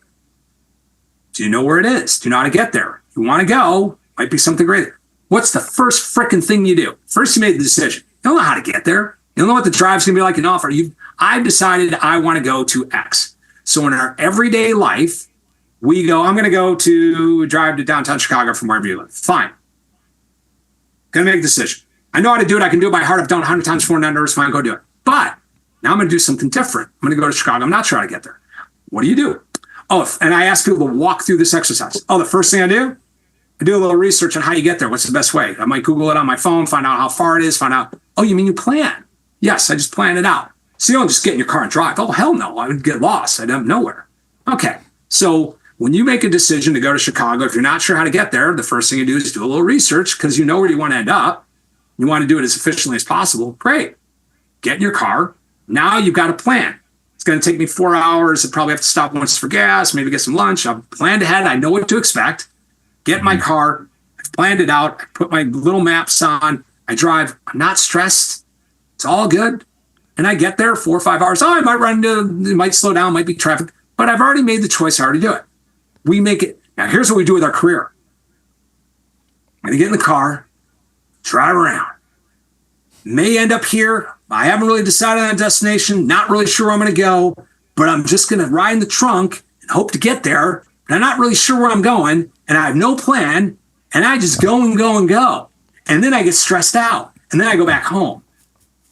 Do you know where it is? Do you know how to get there? You want to go, might be something great. What's the first freaking thing you do? First, you made the decision. You don't know how to get there. You don't know what the drive's going to be like in offer. I've decided I want to go to X. So in our everyday life, we go, I'm going to go to drive to downtown Chicago from wherever you live. Fine. Going to make a decision. I know how to do it. I can do it by heart. I've done it 100 times before. Not nervous. Fine, go do it. But now I'm going to do something different. I'm going to go to Chicago. I'm not sure how to get there. What do? Oh, and I ask people to walk through this exercise. Oh, the first thing I do a little research on how you get there. What's the best way? I might Google it on my phone, find out how far it is, find out, oh, you mean you plan? Yes, I just plan it out. So you don't just get in your car and drive. Oh, hell no. I would get lost. I'd have nowhere. Okay. So when you make a decision to go to Chicago, if you're not sure how to get there, the first thing you do is do a little research because you know where you want to end up. You want to do it as efficiently as possible. Great. Get in your car. Now you've got a plan. It's going to take me 4 hours. I probably have to stop once for gas, maybe get some lunch. I've planned ahead. I know what to expect. Get in my car. I've planned it out. I put my little maps on. I drive. I'm not stressed. It's all good. And I get there 4 or 5 hours. Oh, I might run into, it might slow down, might be traffic. But I've already made the choice. I already do it. We make it. Now, here's what we do with our career. I'm going to get in the car, drive around. May end up here. I haven't really decided on a destination. Not really sure where I'm going to go. But I'm just going to ride in the trunk and hope to get there. And I'm not really sure where I'm going. And I have no plan. And I just go and go and go. And then I get stressed out. And then I go back home.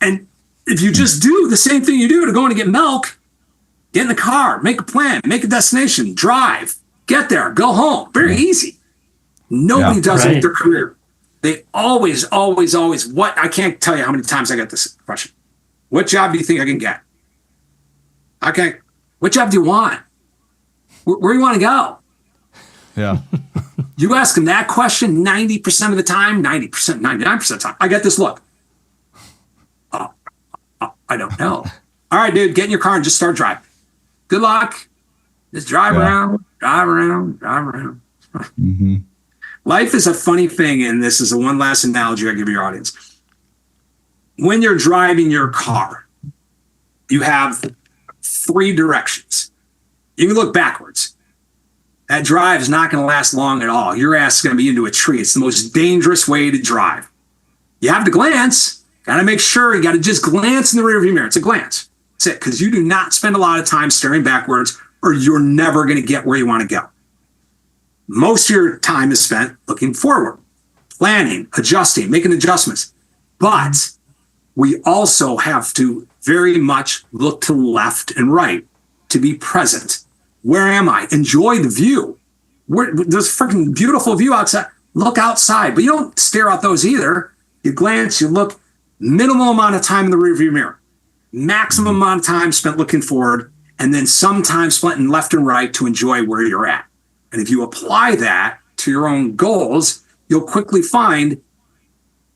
And if you just do the same thing you do to go in and get milk, get in the car, make a plan, make a destination, drive, get there, go home. Very easy. Nobody does it with their career. They always, what? I can't tell you how many times I got this question. What job do you think I can get? Okay. What job do you want? Where do you want to go? Yeah. You ask them that question 90% of the time, 90%, 99% of the time. I get this look. I don't know. All right, dude, get in your car and just start driving. Good luck. Just drive around. Mm-hmm. Life is a funny thing, and this is the one last analogy I give your audience. When you're driving your car, you have 3 directions. You can look backwards. That drive is not going to last long at all. Your ass is going to be into a tree. It's the most dangerous way to drive. You have to glance. Got to make sure you got to just glance in the rearview mirror. It's a glance. That's it. Because you do not spend a lot of time staring backwards or you're never going to get where you want to go. Most of your time is spent looking forward, planning, adjusting, making adjustments. But we also have to very much look to left and right to be present. Where am I? Enjoy the view. There's a freaking beautiful view outside. Look outside, but you don't stare at those either. You glance, you look. Minimal amount of time in the rearview mirror, maximum amount of time spent looking forward, and then some time spent in left and right to enjoy where you're at. And if you apply that to your own goals, you'll quickly find,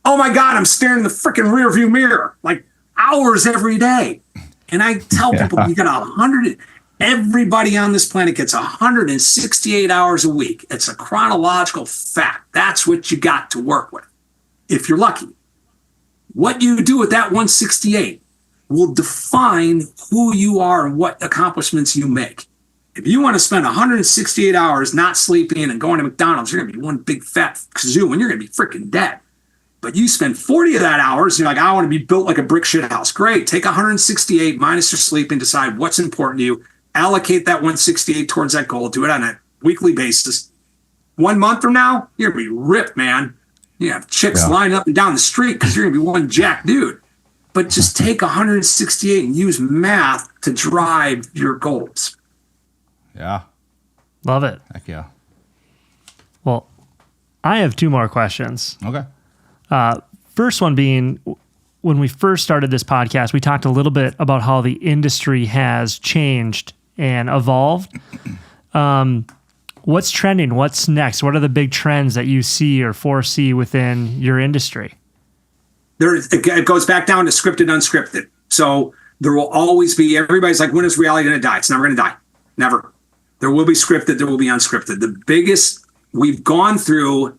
oh my God, I'm staring in the freaking rearview mirror like hours every day. And I tell people, you got 100, everybody on this planet gets 168 hours a week. It's a chronological fact. That's what you got to work with, if you're lucky. What you do with that 168 will define who you are and what accomplishments you make. If you want to spend 168 hours not sleeping and going to McDonald's, you're going to be one big fat kazoo and you're going to be freaking dead. But you spend 40 of that hours, you're like, I want to be built like a brick shit house. Great. Take 168 minus your sleep and decide what's important to you. Allocate that 168 towards that goal. Do it on a weekly basis. 1 month from now, you're going to be ripped, man. You have chicks lining up and down the street because you're going to be one jack dude. But just take 168 and use math to drive your goals. Yeah. Love it. Heck yeah. Well, I have 2 more questions. Okay. First one being, when we first started this podcast, we talked a little bit about how the industry has changed and evolved. What's trending? What's next? What are the big trends that you see or foresee within your industry? It goes back down to scripted, unscripted. So there will always be, everybody's like, when is reality going to die? It's never going to die. Never. There will be scripted. There will be unscripted. The biggest, we've gone through,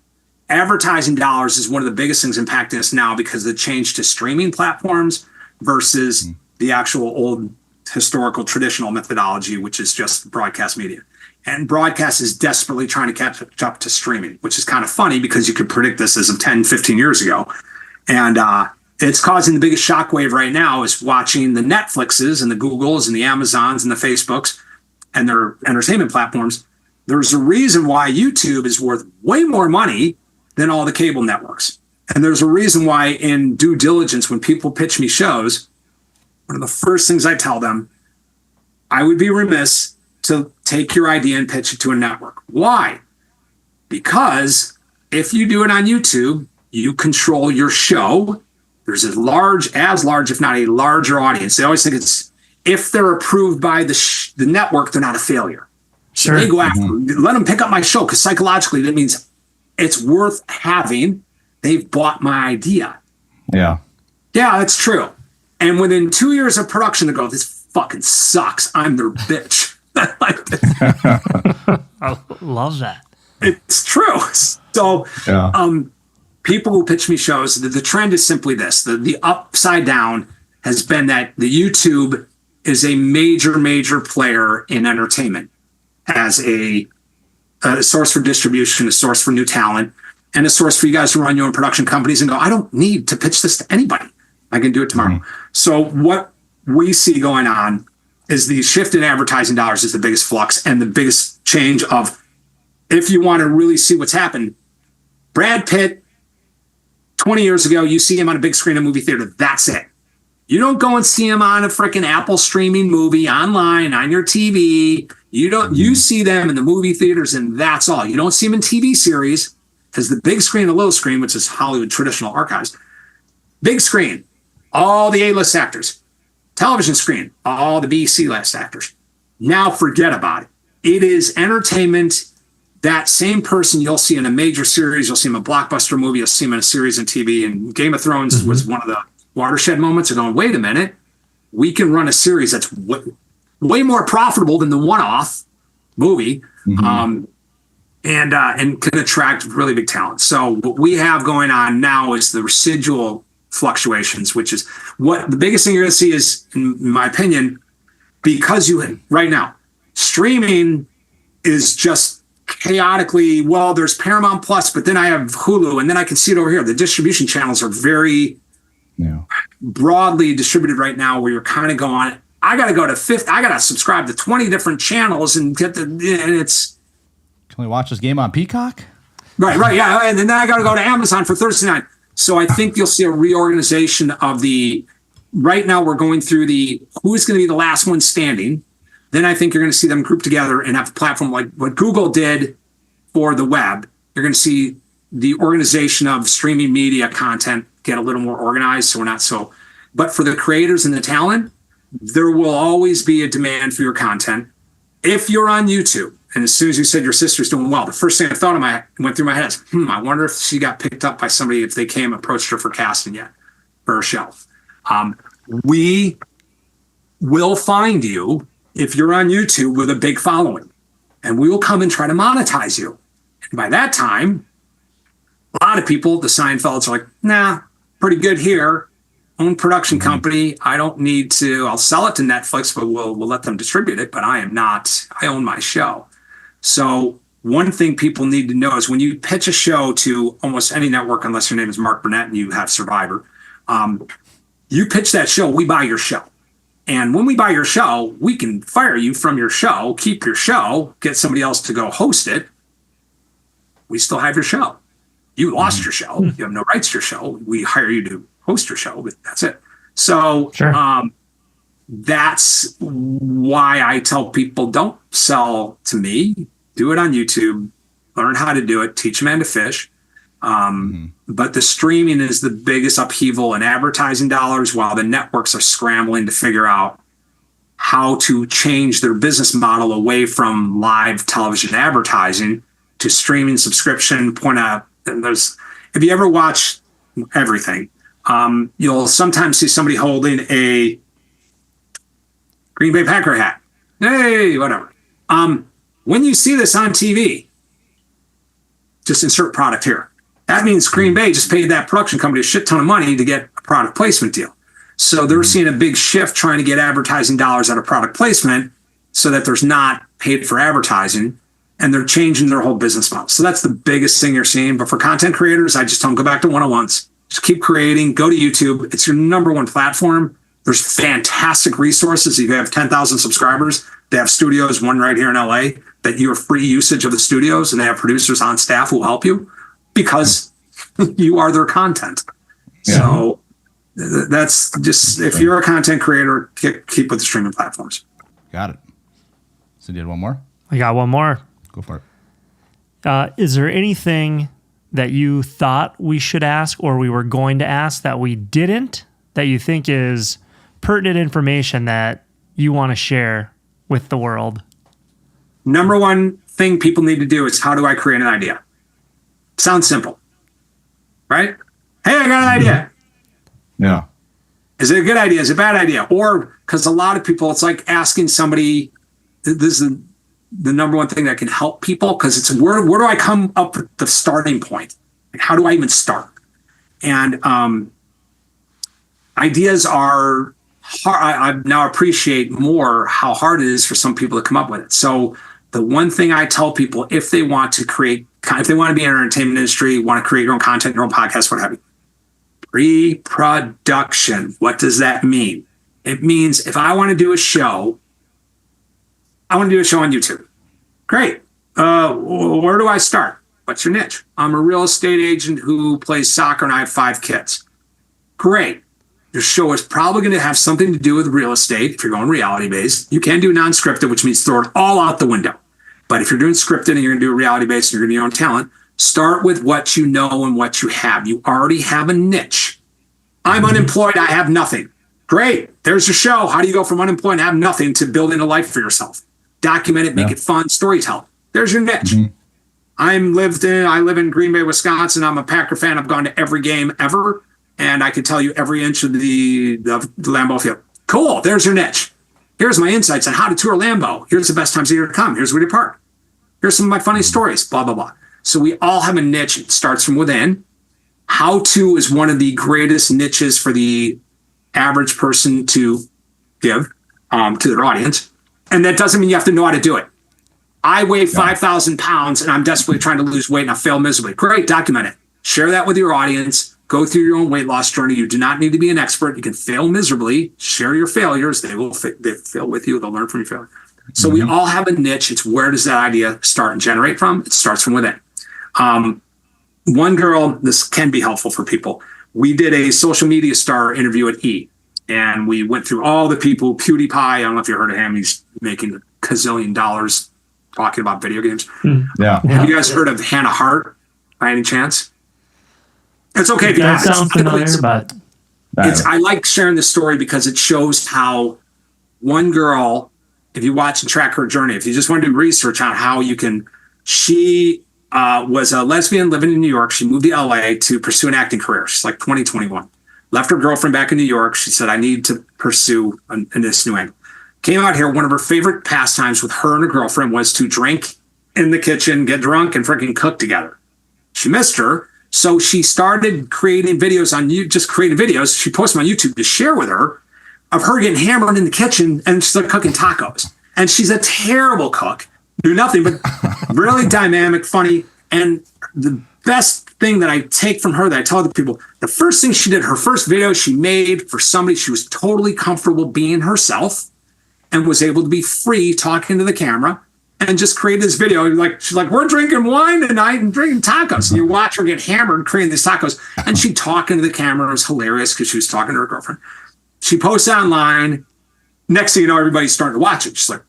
advertising dollars is one of the biggest things impacting us now because of the change to streaming platforms versus the actual old historical traditional methodology, which is just broadcast media. And broadcast is desperately trying to catch up to streaming, which is kind of funny because you could predict this as of 10, 15 years ago. And it's causing the biggest shockwave right now is watching the Netflixes and the Googles and the Amazons and the Facebooks and their entertainment platforms. There's a reason why YouTube is worth way more money than all the cable networks. And there's a reason why in due diligence, when people pitch me shows, one of the first things I tell them, I would be remiss to take your idea and pitch it to a network. Why? Because if you do it on YouTube, you control your show. There's as large, if not a larger audience. They always think it's, if they're approved by the network, they're not a failure. Sure. So they go after, let them pick up my show because psychologically that means it's worth having. They've bought my idea. Yeah. Yeah, that's true. And within 2 years of production, they go, this fucking sucks. I'm their bitch. I love that. It's true. So people who pitch me shows, the trend is simply this. The upside down has been that the YouTube is a major player in entertainment as a source for distribution, a source for new talent, and a source for you guys to run your own production companies and go, I don't need to pitch this to anybody. I can do it tomorrow. So what we see going on is the shift in advertising dollars is the biggest flux and the biggest change of, if you want to really see what's happened, Brad Pitt, 20 years ago, you see him on a big screen in a movie theater. That's it. You don't go and see him on a freaking Apple streaming movie online on your TV. You see them in the movie theaters and that's all. You don't see them in TV series because the big screen, the little screen, which is Hollywood traditional archives, big screen, all the A-list actors. Television screen, all the B, C-list actors. Now forget about it. It is entertainment. That same person you'll see in a major series, you'll see him in a blockbuster movie, you'll see him in a series on TV. And Game of Thrones was one of the watershed moments of going, wait a minute, we can run a series that's way more profitable than the one-off movie and can attract really big talent. So what we have going on now is the residual fluctuations, which is what the biggest thing you're going to see is, in my opinion, because right now, streaming is just chaotically, well, there's Paramount Plus, but then I have Hulu, and then I can see it over here. The distribution channels are very broadly distributed right now, where you're kind of going, I got to go to I got to subscribe to 20 different channels and and it's. Can we watch this game on Peacock? Right, yeah. And then I got to go to Amazon for $39. So I think you'll see a reorganization of right now we're going through who's going to be the last one standing. Then I think you're going to see them group together and have a platform like what Google did for the web. You're going to see the organization of streaming media content get a little more organized. So we're not so, but for the creators and the talent, there will always be a demand for your content. If you're on YouTube, and as soon as you said your sister's doing well, the first thing I thought went through my head is, I wonder if she got picked up by somebody, if they approached her for casting yet for a show. We will find you if you're on YouTube with a big following, and we will come and try to monetize you. And by that time, a lot of people, the Seinfelds, are like, nah, pretty good here. Own production company. I don't need to, I'll sell it to Netflix, but we'll let them distribute it. But I own my show. So one thing people need to know is when you pitch a show to almost any network, unless your name is Mark Burnett and you have Survivor, you pitch that show, we buy your show. And when we buy your show, we can fire you from your show, keep your show, get somebody else to go host it. We still have your show. You lost your show. You have no rights to your show. We hire you to host your show, but that's it. So that's why I tell people, don't sell to me. Do it on YouTube. Learn how to do it. Teach a man to fish. But the streaming is the biggest upheaval in advertising dollars, while the networks are scrambling to figure out how to change their business model away from live television advertising to streaming subscription. Point out, and if you ever watch everything, you'll sometimes see somebody holding a Green Bay Packer hat. Hey, whatever. When you see this on TV, just insert product here. That means Green Bay just paid that production company a shit ton of money to get a product placement deal. So they're seeing a big shift trying to get advertising dollars out of product placement so that there's not paid for advertising, and they're changing their whole business model. So that's the biggest thing you're seeing. But for content creators, I just tell them, go back to one-on-ones. Just keep creating, go to YouTube. It's your number one platform. There's fantastic resources. If you have 10,000 subscribers, they have studios, one right here in LA, that you have free usage of the studios, and they have producers on staff who will help you because you are their content. Yeah. So that's just, if you're a content creator, keep with the streaming platforms. Got it. So you had one more? I got one more. Go for it. Is there anything that you thought we should ask or we were going to ask that we didn't, that you think is pertinent information that you want to share with the world? Number one thing people need to do is, how do I create an idea? Sounds simple, right? Hey, I got an idea. Yeah. Is it a good idea? Is it a bad idea? Or, because a lot of people, it's like asking somebody, this is the number one thing that can help people, because it's where do I come up with the starting point? Like, how do I even start? And ideas are hard. I now appreciate more how hard it is for some people to come up with it. So the one thing I tell people, if they want to create, if they want to be in the entertainment industry, want to create your own content, your own podcast, what have you, pre-production. What does that mean? It means if I want to do a show, I want to do a show on YouTube. Great. Where do I start? What's your niche? I'm a real estate agent who plays soccer and I have 5 kids. Great. Your show is probably going to have something to do with real estate. If you're going reality based, you can do non-scripted, which means throw it all out the window. But if you're doing scripted and you're going to do reality based and you're going to be your own talent, start with what you know and what you have. You already have a niche. I'm unemployed. I have nothing. Great. There's your show. How do you go from unemployed and have nothing to building a life for yourself? Document it, make it fun, storytell. There's your niche. I live in Green Bay, Wisconsin. I'm a Packer fan. I've gone to every game ever, and I can tell you every inch of the Lambeau field. Cool. There's your niche. Here's my insights on how to tour Lambeau. Here's the best times of year to come. Here's where to park. Here's some of my funny stories, blah, blah, blah. So we all have a niche. It starts from within. How to is one of the greatest niches for the average person to give to their audience. And that doesn't mean you have to know how to do it. I weigh 5,000 pounds and I'm desperately trying to lose weight and I fail miserably. Great, document it. Share that with your audience. Go through your own weight loss journey. You do not need to be an expert. You can fail miserably. Share your failures. They will fail with you. They'll learn from your failure. So we all have a niche. It's where does that idea start and generate from? It starts from within. One girl, this can be helpful for people. We did a social media star interview at E! And we went through all the people. PewDiePie, I don't know if you heard of him. He's making $1 gazillion talking about video games. Yeah. Have you guys heard of Hannah Hart by any chance? It's okay if you That haven't. sounds familiar, but I like sharing this story because it shows how one girl, if you watch and track her journey, if you just want to do research on how you can, she was a lesbian living in New York. She moved to LA to pursue an acting career. She's like 20, 21. Left her girlfriend back in New York. She said, I need to pursue in this new angle. Came out here. One of her favorite pastimes with her and her girlfriend was to drink in the kitchen, get drunk, and freaking cook together. She missed her. So she started creating videos on you, just creating videos. She posted them on YouTube to share with her of her getting hammered in the kitchen and she's like cooking tacos. And she's a terrible cook, do nothing but really dynamic, funny. And the best thing that I take from her that I tell other people, the first thing she did, her first video she made for somebody, she was totally comfortable being herself and was able to be free talking to the camera and just create this video. She's like, we're drinking wine tonight and drinking tacos. And you watch her get hammered creating these tacos. And she talking to the camera. It was hilarious because she was talking to her girlfriend. She posts online. Next thing you know, everybody's starting to watch it. She's like,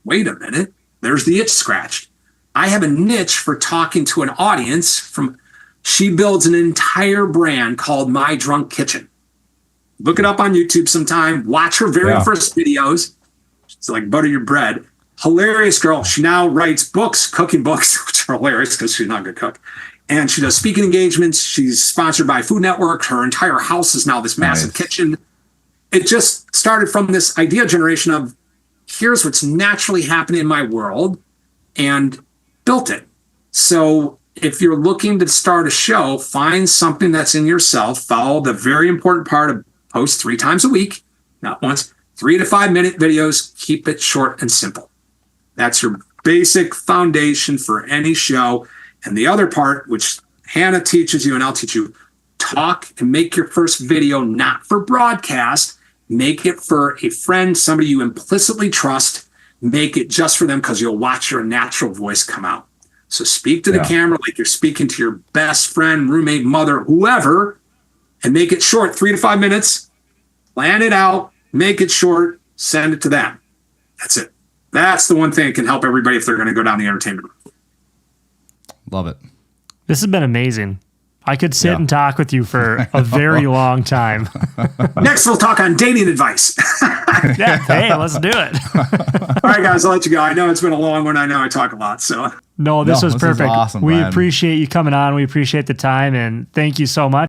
wait a minute. There's the itch scratched. I have a niche for talking to an audience from She builds an entire brand called My Drunk Kitchen. Look it up on YouTube sometime. Watch her very first videos. It's like butter your bread. Hilarious girl. She now writes books, cooking books, which are hilarious because she's not a good cook. And she does speaking engagements. She's sponsored by Food Network. Her entire house is now this massive kitchen. It just started from this idea generation of here's what's naturally happening in my world, and built it. So if you're looking to start a show, find something that's in yourself. Follow the very important part of post 3 times a week, not once, 3 to 5 minute videos. Keep it short and simple. That's your basic foundation for any show. And the other part, which Hannah teaches you and I'll teach you, talk and make your first video not for broadcast. Make it for a friend, somebody you implicitly trust. Make it just for them because you'll watch your natural voice come out. So speak to the camera like you're speaking to your best friend, roommate, mother, whoever, and make it short, 3 to 5 minutes. Plan it out, make it short, send it to them. That's it. That's the one thing that can help everybody if they're going to go down the entertainment road. Love it. This has been amazing. I could sit and talk with you for a very long time. Next, we'll talk on dating advice. Hey, let's do it. All right, guys, I'll let you go. I know it's been a long one. I know I talk a lot. So No, this was perfect. Awesome, we Brian. appreciate you coming on. We appreciate the time, and thank you so much.